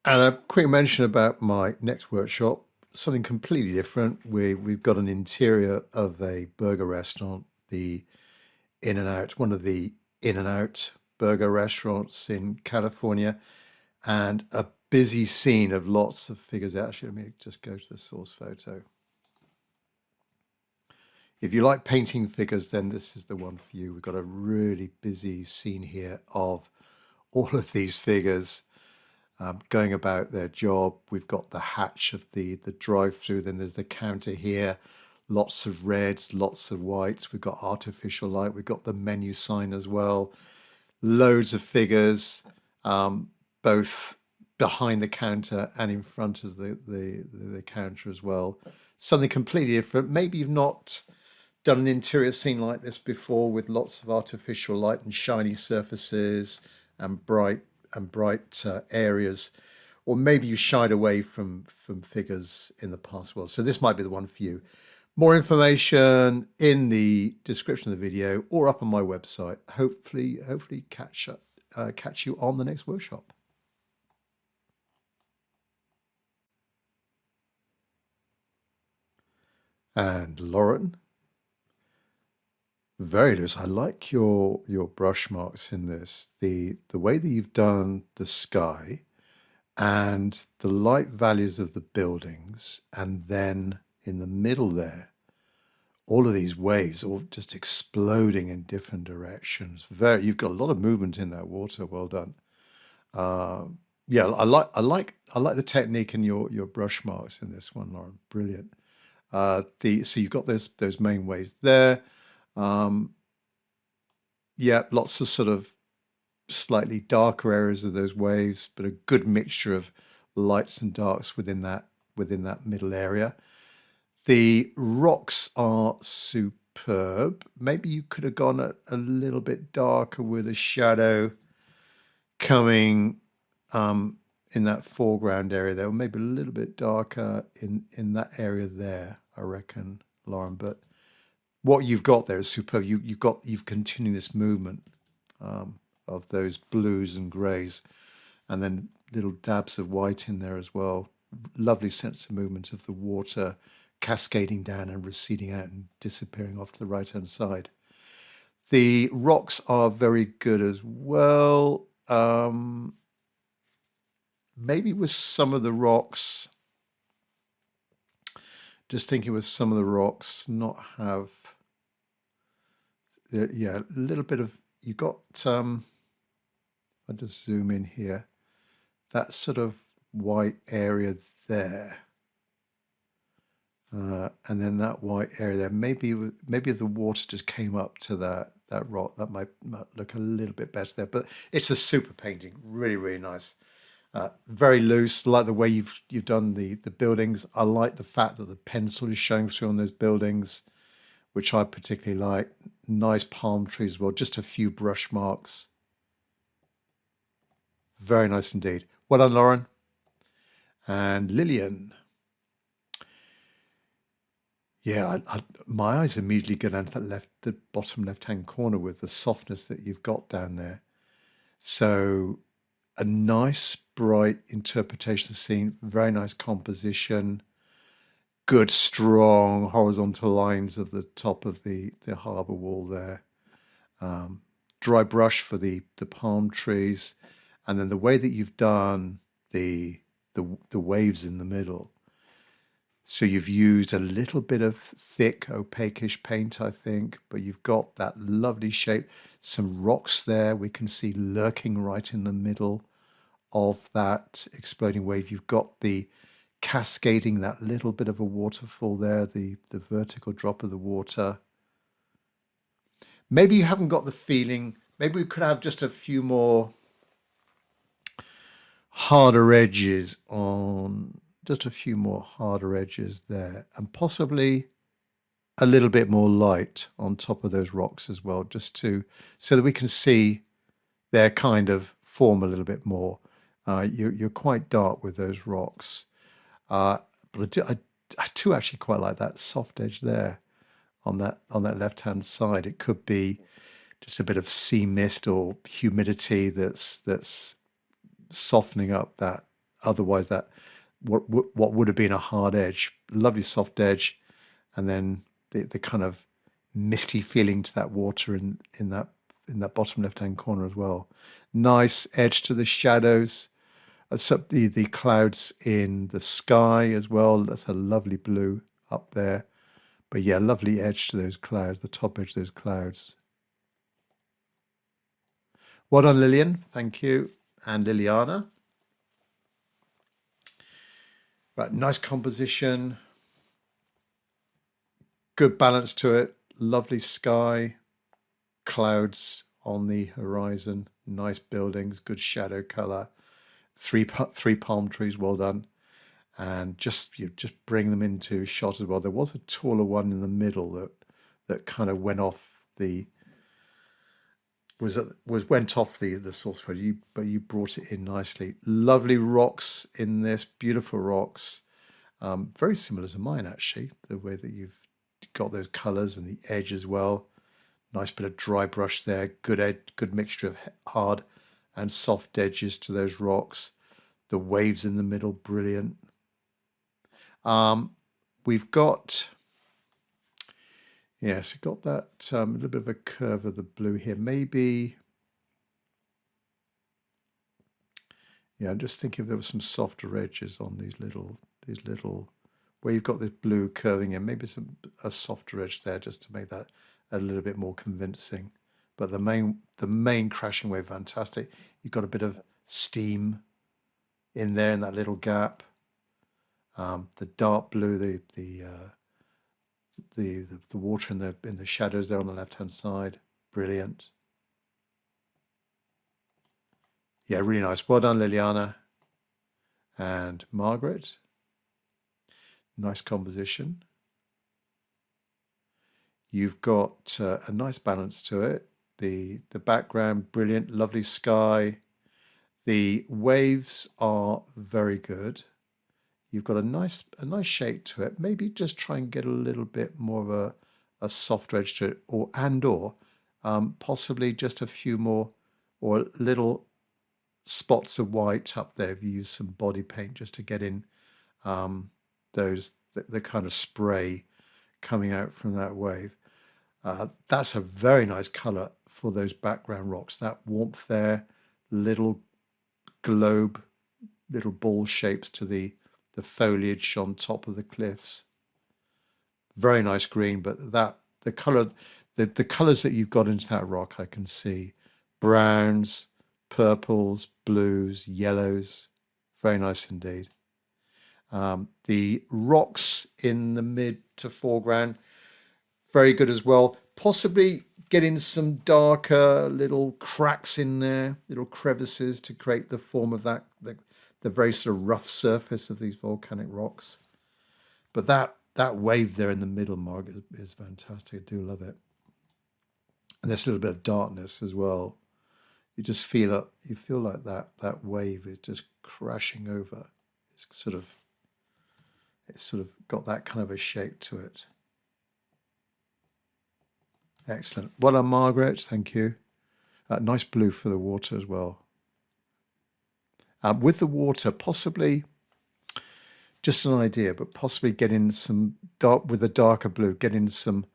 And a quick mention about my next workshop, something completely different. We've got an interior of a burger restaurant, the In-N-Out, one of the In-N-Out burger restaurants in California, and a busy scene of lots of figures. Actually, let me just go to the source photo. If you like painting figures, then this is the one for you. We've got a really busy scene here of all of these figures going about their job. We've got the hatch of the drive-through, then there's the counter here, lots of reds, lots of whites. We've got artificial light. We've got the menu sign as well. Loads of figures, both behind the counter and in front of the counter as well. Something completely different. Maybe you've not done an interior scene like this before, with lots of artificial light and shiny surfaces and bright areas, or maybe you shied away from figures in the past. Well, so this might be the one for you. More information in the description of the video or up on my website. Hopefully catch you on the next workshop. And Lauren, very loose. I like your brush marks in this. The way that you've done the sky and the light values of the buildings, and then in the middle there, all of these waves all just exploding in different directions. You've got a lot of movement in that water. Well done. Yeah, I like the technique in your brush marks in this one, Lauren. Brilliant. So you've got those main waves there. Yeah, lots of sort of slightly darker areas of those waves, but a good mixture of lights and darks within that middle area. The rocks are superb. Maybe you could have gone a little bit darker with a shadow coming in that foreground area there, or maybe a little bit darker in that area there, I reckon, Lauren. But what you've got there is superb. You've continued this movement of those blues and greys, and then little dabs of white in there as well. Lovely sense of movement of the water cascading down and receding out and disappearing off to the right hand side. The rocks are very good as well. Maybe with some of the rocks, just thinking with some of the rocks, not have, yeah, a little bit of, you got, I'll just zoom in here, that sort of white area there. And then that white area there, maybe if the water just came up to that rock, that might look a little bit better there. But it's a super painting, really, really nice. Very loose. Like the way you've done the buildings. I like the fact that the pencil is showing through on those buildings, which I particularly like. Nice palm trees as well. Just a few brush marks. Very nice indeed. Well done, Lauren. And Lillian. Yeah, my eyes immediately go down to the bottom left-hand corner with the softness that you've got down there. So a nice, bright interpretation of the scene, very nice composition, good, strong horizontal lines of the top of the harbour wall there. Dry brush for the palm trees, and then the way that you've done the waves in the middle. So you've used a little bit of thick opaquish paint, I think, but you've got that lovely shape. Some rocks there we can see lurking right in the middle of that exploding wave. You've got the cascading, that little bit of a waterfall there, the vertical drop of the water. Maybe you haven't got the feeling, maybe we could have just a few more harder edges on, just a few more harder edges there, and possibly a little bit more light on top of those rocks as well, just so that we can see their kind of form a little bit more. You're quite dark with those rocks, but I do actually quite like that soft edge there on that left hand side. It could be just a bit of sea mist or humidity that's softening up that otherwise that what would have been a hard edge. Lovely soft edge, and then the kind of misty feeling to that water in that bottom left hand corner as well. Nice edge to the shadows. So the clouds in the sky as well. That's a lovely blue up there. But yeah, lovely edge to those clouds, the top edge of those clouds. Well done, Lillian. Thank you. And Liliana. Right, nice composition. Good balance to it. Lovely sky. Clouds on the horizon. Nice buildings. Good shadow color. Three palm trees. Well done. And just bring them into shot as well. There was a taller one in the middle that kind of went off the went off the source photo, but you brought it in nicely. Lovely rocks in this, beautiful rocks, very similar to mine actually. The way that you've got those colours and the edge as well. Nice bit of dry brush there. Good mixture of hard and soft edges to those rocks. The waves in the middle, brilliant. We've got, yes, we've got that little bit of a curve of the blue here. Maybe Yeah, I'm just thinking if there were some softer edges on these little, where you've got this blue curving in, maybe a softer edge there just to make that a little bit more convincing. But the main crashing wave, fantastic. You've got a bit of steam in there in that little gap. The dark blue, the water in the shadows there on the left hand side, brilliant. Yeah, really nice. Well done, Liliana and Margaret. Nice composition. You've got a nice balance to it. The background, brilliant, lovely sky. The waves are very good. You've got a nice shape to it. Maybe just try and get a little bit more of a soft edge to it, or possibly just a few more or little spots of white up there if you use some body paint just to get in the kind of spray coming out from that wave. That's a very nice color for those background rocks. That warmth there, little globe, little ball shapes to the foliage on top of the cliffs. Very nice green, but the colors that you've got into that rock, I can see browns, purples, blues, yellows. Very nice indeed. The rocks in the mid to foreground, very good as well. Possibly getting some darker little cracks in there, little crevices to create the form of the very sort of rough surface of these volcanic rocks. But that wave there in the middle, Mark, is fantastic. I do love it. And there's a little bit of darkness as well. You just feel it. You feel like that wave is just crashing over. It's sort of got that kind of a shape to it. Excellent. Well done, Margaret. Thank you. Nice blue for the water as well. With the water, possibly just an idea, but possibly getting some dark with a darker blue, getting some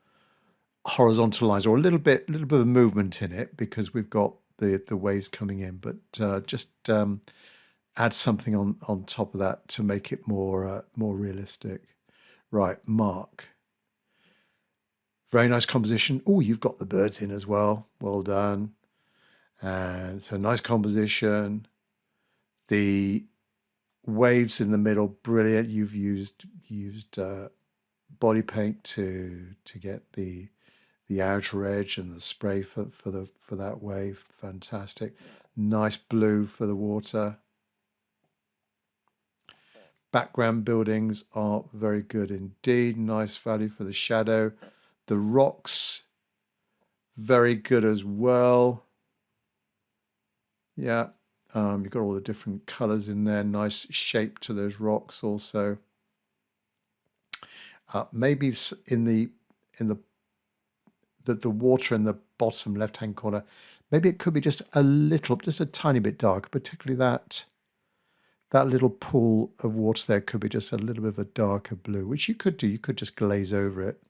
horizontal lines or a little bit of movement in it because we've got the waves coming in. But just add something on top of that to make it more realistic. Right, Mark. Very nice composition. Oh, you've got the birds in as well. Well done. And so nice composition. The waves in the middle, brilliant. You've used body paint to get the outer edge and the spray for that wave. Fantastic. Nice blue for the water. Background buildings are very good indeed. Nice value for the shadow. The rocks, very good as well. Yeah, you've got all the different colors in there. Nice shape to those rocks also. Maybe in the water in the bottom left-hand corner, maybe it could be just a tiny bit dark, particularly that little pool of water there could be just a little bit of a darker blue, which you could do. You could just glaze over it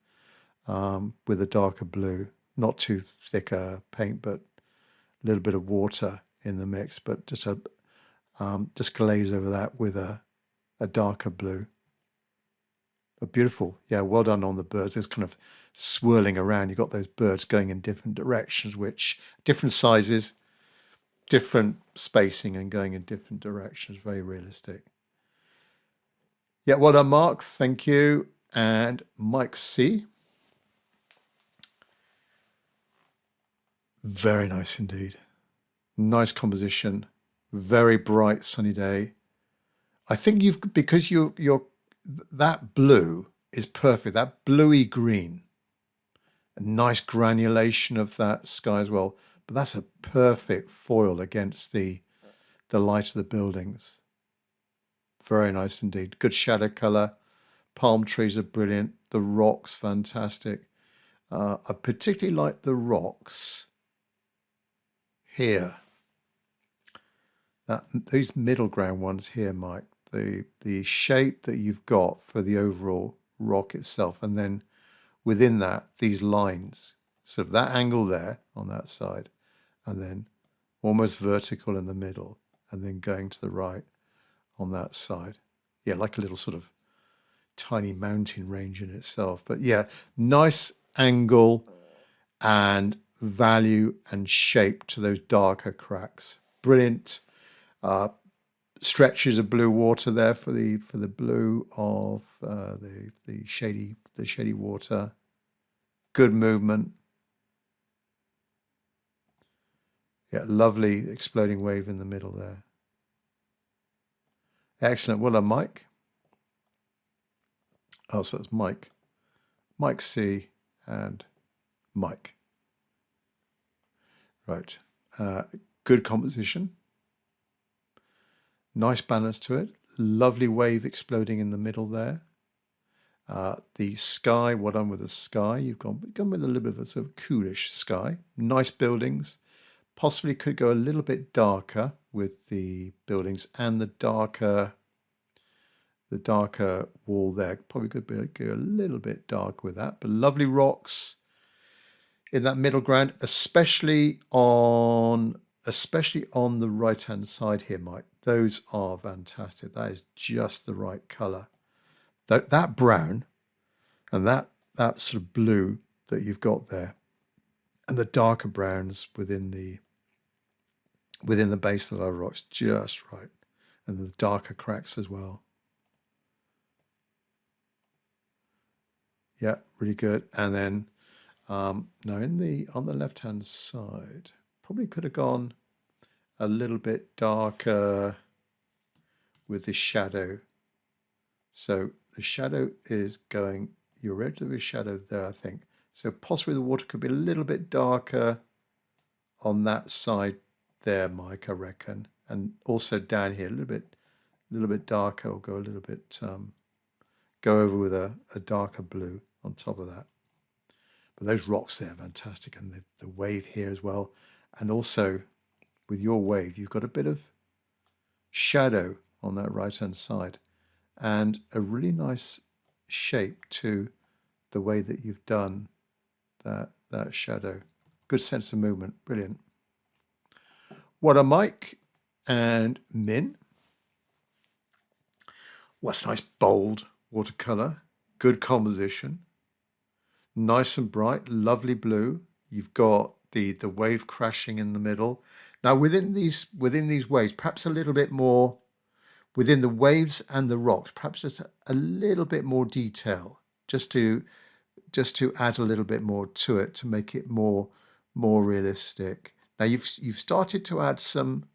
with a darker blue, not too thick a paint, but a little bit of water in the mix, but just glaze over that with a darker blue. But beautiful. Yeah, well done on the birds. It's kind of swirling around. You've got those birds going in different directions, which different sizes, different spacing and going in different directions. Very realistic. Yeah, well done, Mark. Thank you. And Mike C. Very nice indeed. Nice composition. Very bright sunny day. I think because that blue is perfect. That bluey green. A nice granulation of that sky as well. But that's a perfect foil against the light of the buildings. Very nice indeed. Good shadow color. Palm trees are brilliant. The rocks, fantastic. I particularly like the rocks here. These middle ground ones here, Mike. The shape that you've got for the overall rock itself, and then within that, these lines. So that angle there on that side, and then almost vertical in the middle, and then going to the right on that side. Yeah, like a little sort of tiny mountain range in itself. But yeah, nice angle and value and shape to those darker cracks. Brilliant stretches of blue water there for the blue of the shady water. Good movement. Yeah, lovely exploding wave in the middle there. Excellent. Well done, Mike. Oh, so it's Mike. Mike C and Mike. Right. Good composition. Nice balance to it. Lovely wave exploding in the middle there. The sky, well done with the sky. You've gone with a little bit of a sort of coolish sky. Nice buildings. Possibly could go a little bit darker with the buildings and the darker wall there. Probably could go a little bit dark with that. But lovely rocks in that middle ground, especially on the right hand side here, Mike. Those are fantastic. That is just the right color. That brown and that sort of blue that you've got there, and the darker browns within the base of the rocks, just right, and the darker cracks as well. Yeah, really good. And then now on the left hand side, probably could have gone a little bit darker with the shadow. So the shadow is going, you're relatively shadow there, I think. So possibly the water could be a little bit darker on that side there, Mike, I reckon. And also down here, a little bit darker, or go a little bit, go over with a darker blue on top of that. But those rocks there are fantastic, and the wave here as well. And also with your wave, you've got a bit of shadow on that right-hand side and a really nice shape to the way that you've done that shadow. Good sense of movement. Brilliant. What are Mike and Min? What's nice, bold watercolor. Good composition. Nice and bright, lovely blue. You've got the wave crashing in the middle. Now within these waves, perhaps a little bit more within the waves and the rocks, perhaps just a little bit more detail, just to add a little bit more to it to make it more realistic. Now you've started to add some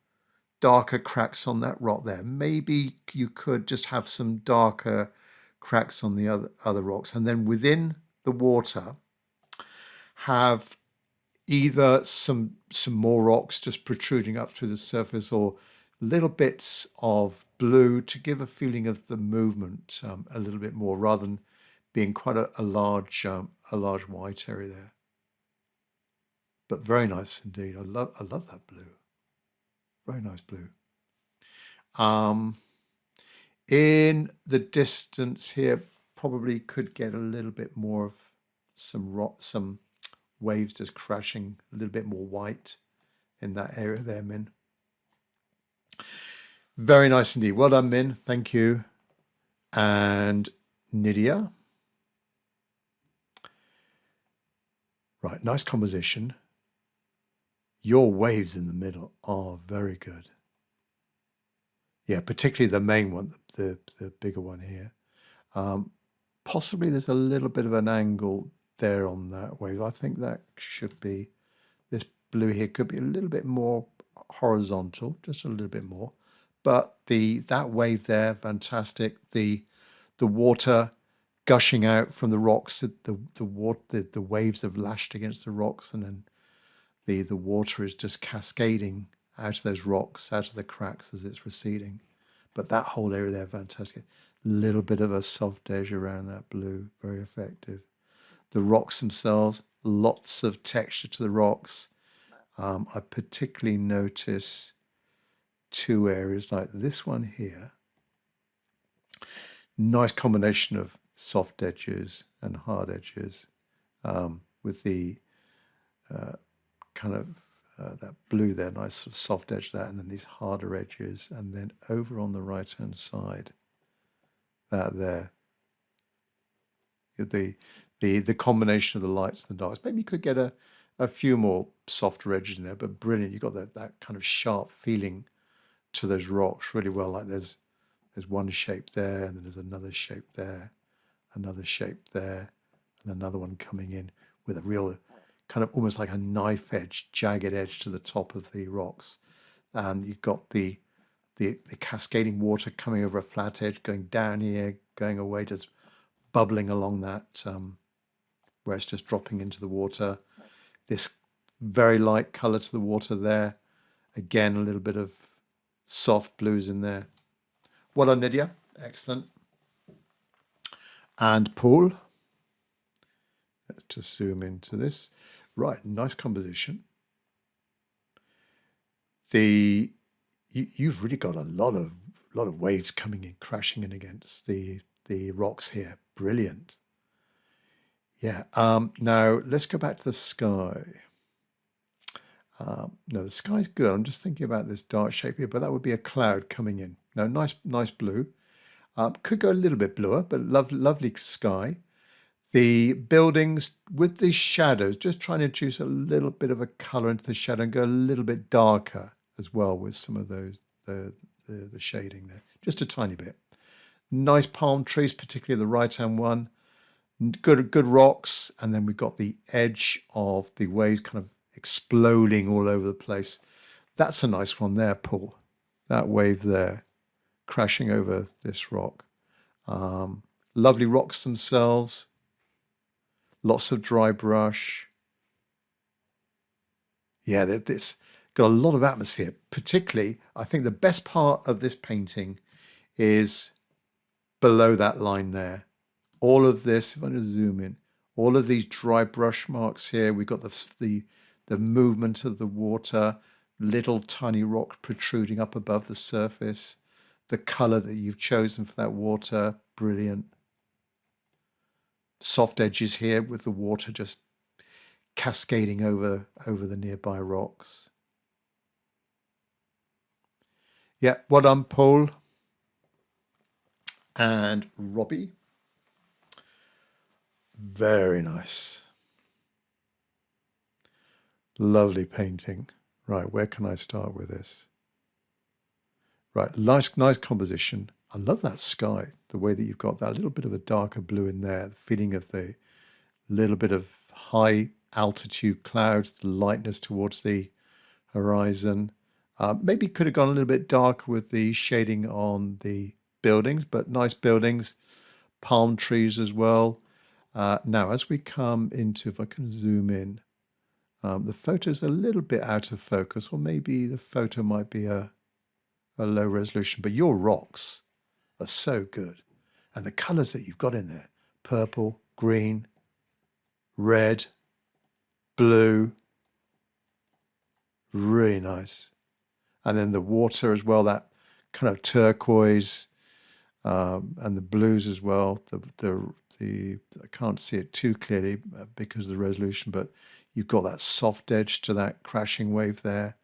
darker cracks on that rock there. Maybe you could just have some darker cracks on the other rocks, and then within the water have either some more rocks just protruding up through the surface, or little bits of blue to give a feeling of the movement a little bit more, rather than being quite a large white area there. But very nice indeed. I love that blue. Very nice blue. In the distance here, probably could get a little bit more of some waves just crashing, a little bit more white in that area there, Min. Very nice indeed. Well done, Min. Thank you. And Nydia. Right, nice composition. Your waves in the middle are very good. Yeah, particularly the main one, the bigger one here. Possibly there's a little bit of an angle there on that wave. I think that should be, this blue here could be a little bit more horizontal, just a little bit more. But that wave there, fantastic. The water gushing out from the rocks, the waves have lashed against the rocks, and then the water is just cascading out of those rocks, out of the cracks as it's receding. But that whole area there, fantastic. Little bit of a soft edge around that blue, very effective. The rocks themselves, lots of texture to the rocks. I particularly notice two areas like this one here. Nice combination of soft edges and hard edges, with the kind of that blue there, nice sort of soft edge there, and then these harder edges, and then over on the right hand side, that there, the combination of the lights and the darks. Maybe you could get a few more softer edges in there, but brilliant. You've got that kind of sharp feeling to those rocks really well. Like there's one shape there, and then there's another shape there, another shape there, and another one coming in with a real kind of almost like a knife edge, jagged edge to the top of the rocks. And you've got the cascading water coming over a flat edge, going down here, going away, just bubbling along that, where it's just dropping into the water. This very light color to the water there. Again, a little bit of soft blues in there. Well done, Nydia. Excellent. And Paul. Let's just zoom into this. Right, nice composition. You've really got a lot of waves coming in, crashing in against the rocks here. Brilliant. Yeah. Now let's go back to the sky. No, the sky's good. I'm just thinking about this dark shape here, but that would be a cloud coming in. No, nice blue. Could go a little bit bluer, but lovely sky. The buildings with these shadows, just trying to introduce a little bit of a color into the shadow and go a little bit darker as well with some of those the shading there, just a tiny bit. Nice palm trees, particularly the right-hand one. Good rocks, and then we've got the edge of the waves kind of exploding all over the place. That's a nice one there, Paul. That wave there, crashing over this rock. Lovely rocks themselves. Lots of dry brush. Yeah, it's got a lot of atmosphere. Particularly, I think the best part of this painting is below that line there. All of this, if I just zoom in, all of these dry brush marks here. We've got the movement of the water, little tiny rock protruding up above the surface. The color that you've chosen for that water, brilliant. Soft edges here with the water just cascading over the nearby rocks. Yeah, well done, Paul and Robbie. Very nice. Lovely painting. Right, where can I start with this? Right, nice composition. I love that sky, the way that you've got that little bit of a darker blue in there, the feeling of the little bit of high altitude clouds, the lightness towards the horizon. Maybe could have gone a little bit darker with the shading on the buildings, but nice buildings, palm trees as well. Now, as we come into, if I can zoom in, the photo's a little bit out of focus, or maybe the photo might be a low resolution, but your rocks are so good. And the colors that you've got in there, purple, green, red, blue, really nice. And then the water as well, that kind of turquoise, and the blues as well. I can't see it too clearly because of the resolution, but you've got that soft edge to that crashing wave there.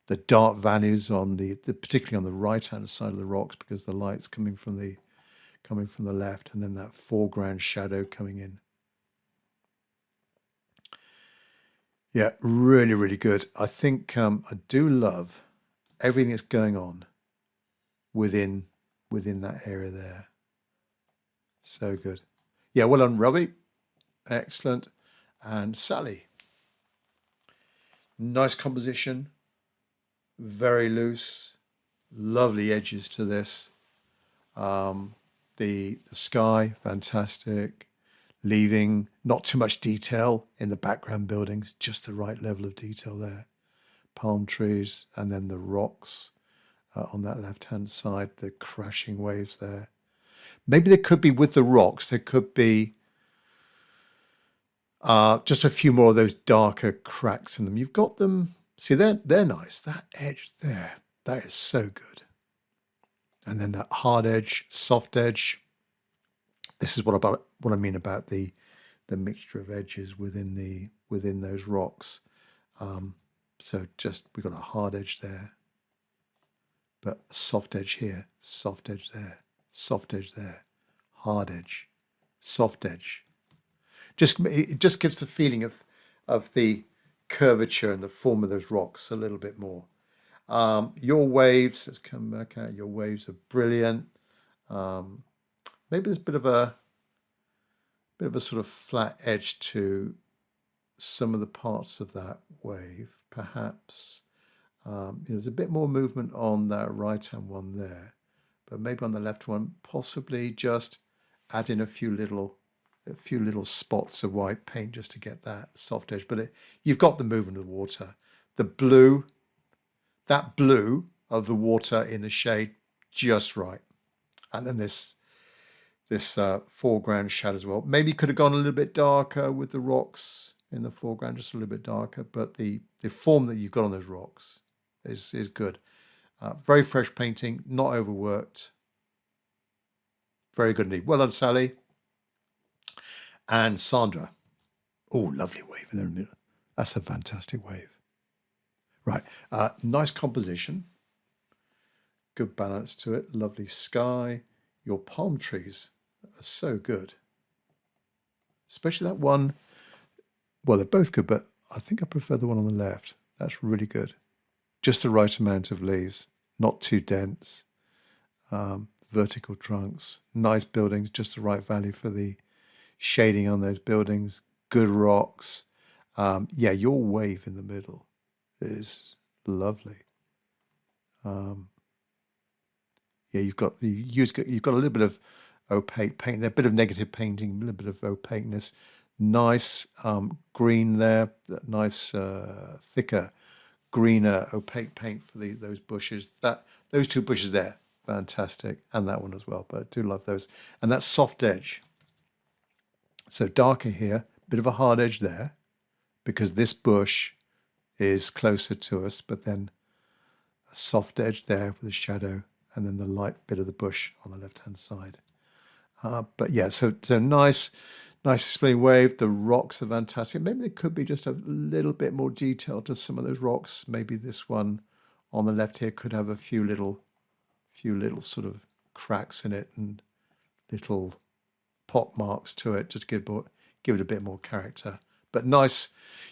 The dark values on the particularly on the right hand side of the rocks because the light's coming from the left, and then that foreground shadow coming in. Yeah, really, really good. I think I do love everything that's going on within that area there. So good. Yeah, well done, Robbie. Excellent. And Sally. Nice composition. Very loose. Lovely edges to this. The sky, fantastic. Leaving not too much detail in the background buildings, just the right level of detail there. Palm trees, and then the rocks on that left-hand side, the crashing waves there. Maybe there could be, with the rocks, there could be just a few more of those darker cracks in them. You've got them, see, they're nice. That edge there, that is so good. And then that hard edge, soft edge. This is what I mean about the mixture of edges within those rocks. So just, we've got a hard edge there, but a soft edge here, soft edge there, soft edge there, hard edge, soft edge. It just gives the feeling of the curvature and the form of those rocks a little bit more. Your waves, let's come back out. Your waves are brilliant. Maybe there's a bit of a sort of flat edge to some of the parts of that wave, perhaps. There's a bit more movement on that right-hand one there, but maybe on the left one, possibly just add in a few little spots of white paint just to get that soft edge. But you've got the movement of the water, the blue, that blue of the water in the shade, just right. And then this foreground shadow as well. Maybe could have gone a little bit darker with the rocks in the foreground, just a little bit darker. But the form that you've got on those rocks is good. Very fresh painting, not overworked. Very good indeed. Well done, Sally. And Sandra. Oh, lovely wave in there in the middle. That's a fantastic wave. Right, nice composition. Good balance to it. Lovely sky. Your palm trees are so good. Especially that one. Well, they're both good, but I think I prefer the one on the left. That's really good. Just the right amount of leaves, not too dense. Vertical trunks, nice buildings, just the right value for the shading on those buildings. Good rocks. Yeah, your wave in the middle is lovely. Yeah, you've got a little bit of opaque paint there, a bit of negative painting, a little bit of opaqueness. Nice green there, nice thicker, greener, opaque paint for those bushes. Those two bushes there, fantastic, and that one as well. But I do love those, and that soft edge. So darker here, bit of a hard edge there, because this bush is closer to us, but then a soft edge there with a shadow, and then the light bit of the bush on the left-hand side. But yeah, so nice explaining wave. The rocks are fantastic. Maybe there could be just a little bit more detail to some of those rocks. Maybe this one on the left here could have a few little sort of cracks in it and little pot marks to it, just to give it a bit more character. But nice,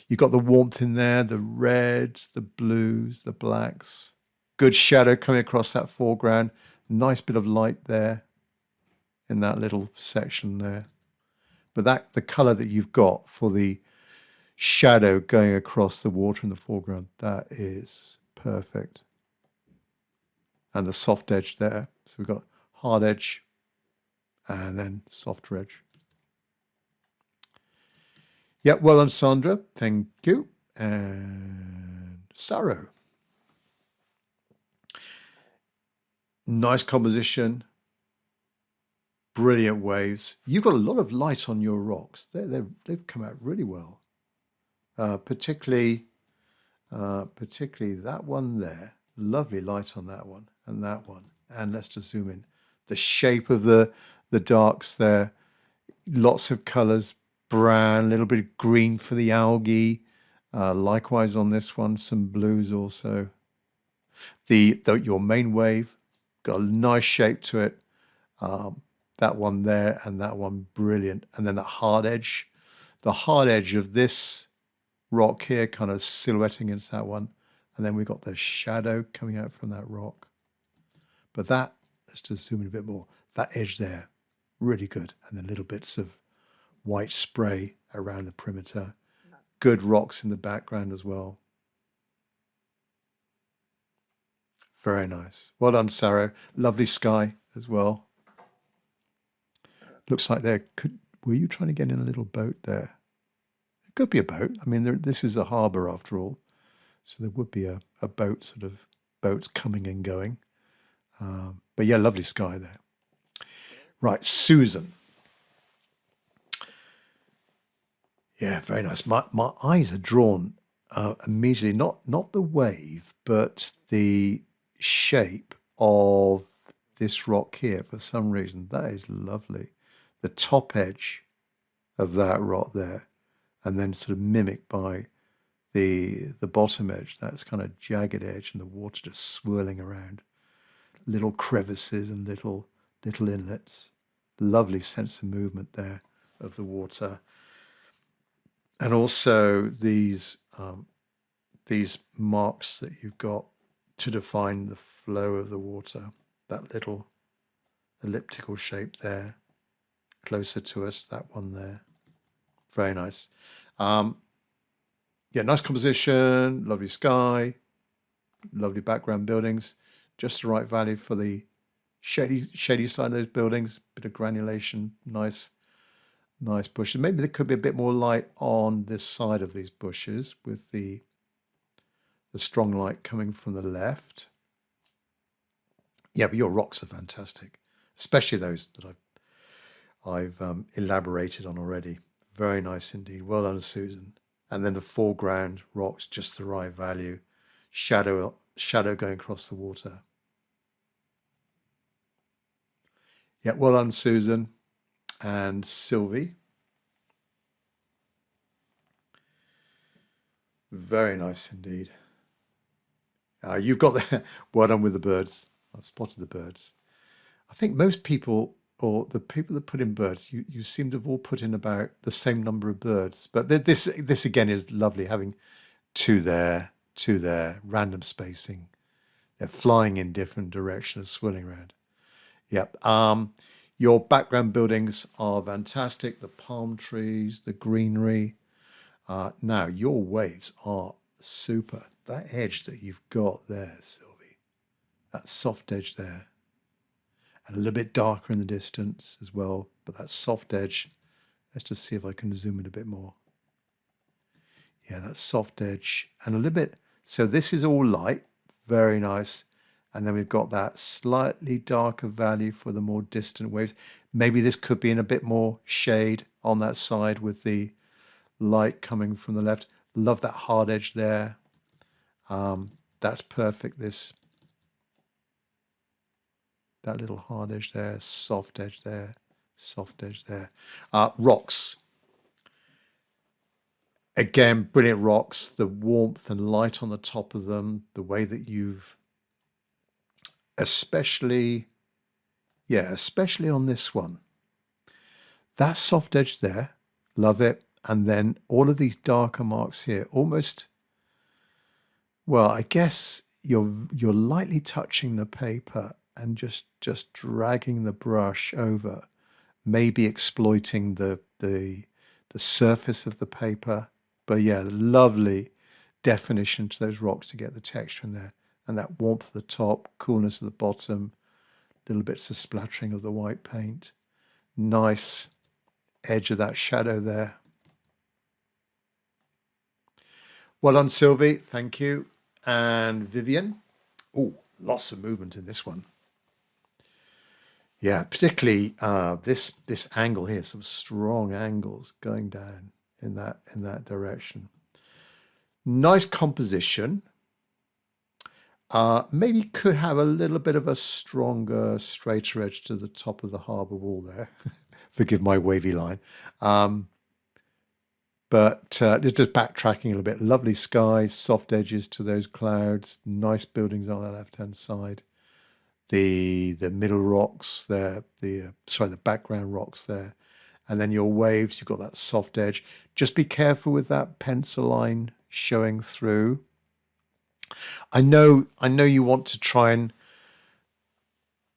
you've got the warmth in there, the reds, the blues, the blacks. Good shadow coming across that foreground. Nice bit of light there in that little section there. But the colour that you've got for the shadow going across the water in the foreground, that is perfect. And the soft edge there. So we've got hard edge and then soft edge. Yeah, well done, Sandra. Thank you. And Sarah. Nice composition. Brilliant waves. You've got a lot of light on your rocks. They've come out really well. Particularly that one there. Lovely light on that one and that one. And let's just zoom in. The shape of the darks there. Lots of colours. Brown, a little bit of green for the algae. Likewise on this one, some blues also. Your main wave got a nice shape to it. That one there and that one, brilliant. And then the hard edge of this rock here kind of silhouetting into that one. And then we've got the shadow coming out from that rock. But let's just zoom in a bit more. That edge there, really good. And then little bits of white spray around the perimeter. Good rocks in the background as well. Very nice. Well done, Sarah. Lovely sky as well. Looks like were you trying to get in a little boat there? It could be a boat. I mean, this is a harbour after all. So there would be a boat, sort of boats coming and going. But yeah, lovely sky there. Right, Susan. Yeah, very nice. My eyes are drawn immediately, not the wave, but the shape of this rock here for some reason. That is lovely. The top edge of that rock there, and then sort of mimicked by the bottom edge, that's kind of jagged edge, and the water just swirling around. Little crevices and little inlets. Lovely sense of movement there of the water. And also these marks that you've got to define the flow of the water. That little elliptical shape there, closer to us, that one there. Very nice. Yeah, nice composition, lovely sky, lovely background buildings, just the right value for the shady side of those buildings, bit of granulation, nice bushes. Maybe there could be a bit more light on this side of these bushes with the strong light coming from the left. Yeah, but your rocks are fantastic, especially those that I've elaborated on already. Very nice indeed. Well done, Susan. And then the foreground rocks, just the right value. Shadow going across the water. Yeah, well done, Susan and Sylvie. Very nice indeed. You've got the well done with the birds. I've spotted the birds. I think most people, or the people that put in birds, you seem to have all put in about the same number of birds. But this again is lovely, having two there, random spacing. They're flying in different directions, swirling around. Yep. Your background buildings are fantastic. The palm trees, the greenery. Now, your waves are super. That edge that you've got there, Sylvie, that soft edge there, and a little bit darker in the distance as well, but that soft edge, let's just see if I can zoom in a bit more. Yeah, that soft edge and a little bit, so this is all light, very nice. And then we've got that slightly darker value for the more distant waves. Maybe this could be in a bit more shade on that side with the light coming from the left. Love that hard edge there. That's perfect. That little hard edge there, soft edge there, soft edge there. Rocks. Again, brilliant rocks. The warmth and light on the top of them, the way that you've especially on this one. That soft edge there, love it. And then all of these darker marks here, almost, well, I guess you're lightly touching the paper and just dragging the brush over, maybe exploiting the surface of the paper. But yeah, the lovely definition to those rocks to get the texture in there. And that warmth at the top, coolness at the bottom, little bits of splattering of the white paint. Nice edge of that shadow there. Well done, Sylvie. Thank you. And Vivian. Oh, lots of movement in this one. Yeah, particularly this angle here, some strong angles going down in that direction. Nice composition. Maybe could have a little bit of a stronger, straighter edge to the top of the harbour wall there. Forgive my wavy line. But just backtracking a little bit. Lovely sky, soft edges to those clouds, nice buildings on the left-hand side. The middle rocks there, the background rocks there. And then your waves, you've got that soft edge. Just be careful with that pencil line showing through. I know you want to try and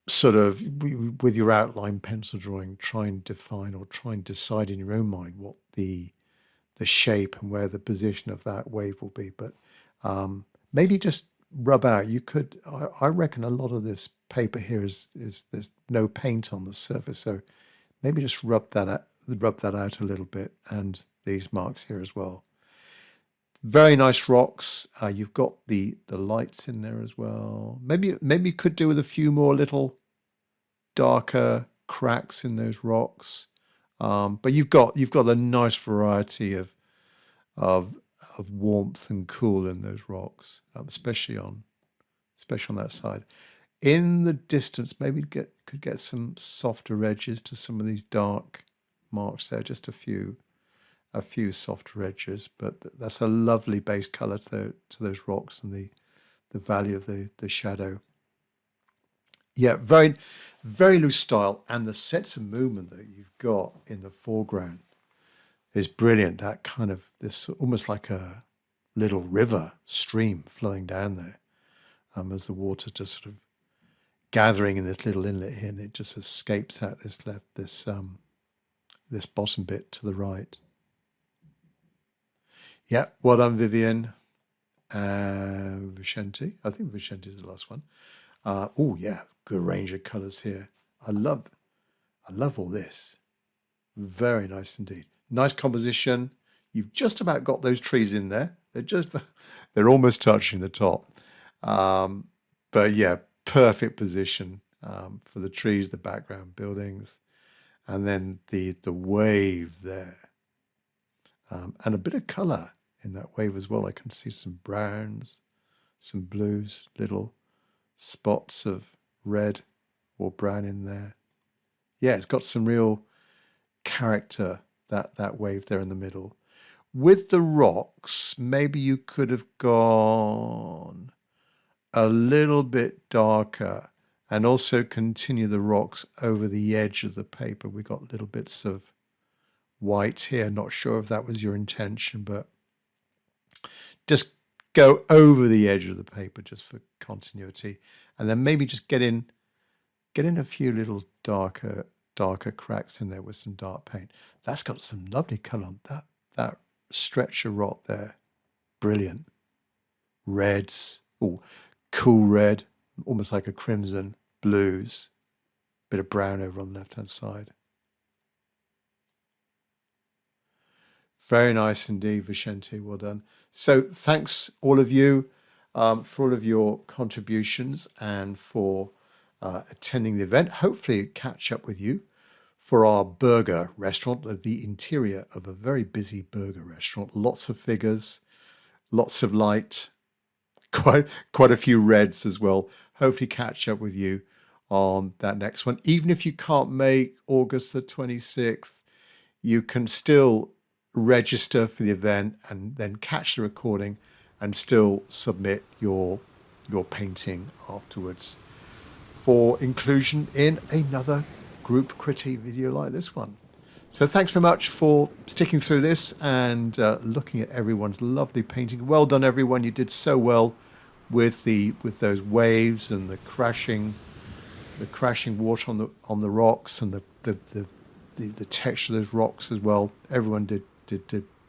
sort of, with your outline pencil drawing, try and define or try and decide in your own mind what the shape and where the position of that wave will be. But maybe just rub out. You could, I reckon a lot of this paper here is there's no paint on the surface. So maybe just rub that out a little bit, and these marks here as well. Very nice rocks. You've got the lights in there as well. Maybe you could do with a few more little darker cracks in those rocks. But you've got a nice variety of warmth and cool in those rocks, especially on that side. In the distance, maybe could get some softer edges to some of these dark marks there, just a few. a few softer edges, but that's a lovely base color to those rocks and the value of the shadow. Yeah, very, very loose style, and the sense of movement that you've got in the foreground is brilliant. That kind of this almost like a little river stream flowing down there, as the water just sort of gathering in this little inlet here, and it just escapes out this bottom bit to the right. Yeah, well done, Vivian. Vicente, I think Vicente is the last one. Oh yeah, good range of colors here. I love all this. Very nice indeed. Nice composition. You've just about got those trees in there. They're almost touching the top. But yeah, perfect position for the trees, the background buildings, and then the wave there. And a bit of color in that wave as well. I can see some browns, some blues, little spots of red or brown in there. Yeah, it's got some real character, that wave there in the middle. With the rocks, maybe you could have gone a little bit darker and also continue the rocks over the edge of the paper. We got little bits of white here. Not sure if that was your intention, but just go over the edge of the paper just for continuity, and then maybe just get in a few little darker cracks in there with some dark paint. That's got some lovely color on that stretch of rock there. Brilliant. Reds, oh, cool red, almost like a crimson. Blues, bit of brown over on the left hand side. Very nice indeed, Vicente. Well done. So thanks all of you for all of your contributions and for attending the event. Hopefully catch up with you for our burger restaurant, the interior of a very busy burger restaurant. Lots of figures, lots of light, quite a few reds as well. Hopefully catch up with you on that next one. Even if you can't make August the 26th, you can still register for the event and then catch the recording and still submit your painting afterwards for inclusion in another group critique video like this one. So thanks very much for sticking through this and looking at everyone's lovely painting. Well done, everyone. You did so well with those waves and the crashing water on the rocks and the texture of those rocks as well. Everyone did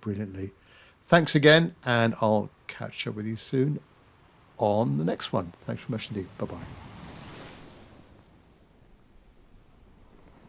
brilliantly. Thanks again, and I'll catch up with you soon on the next one. Thanks very much indeed. Bye-bye.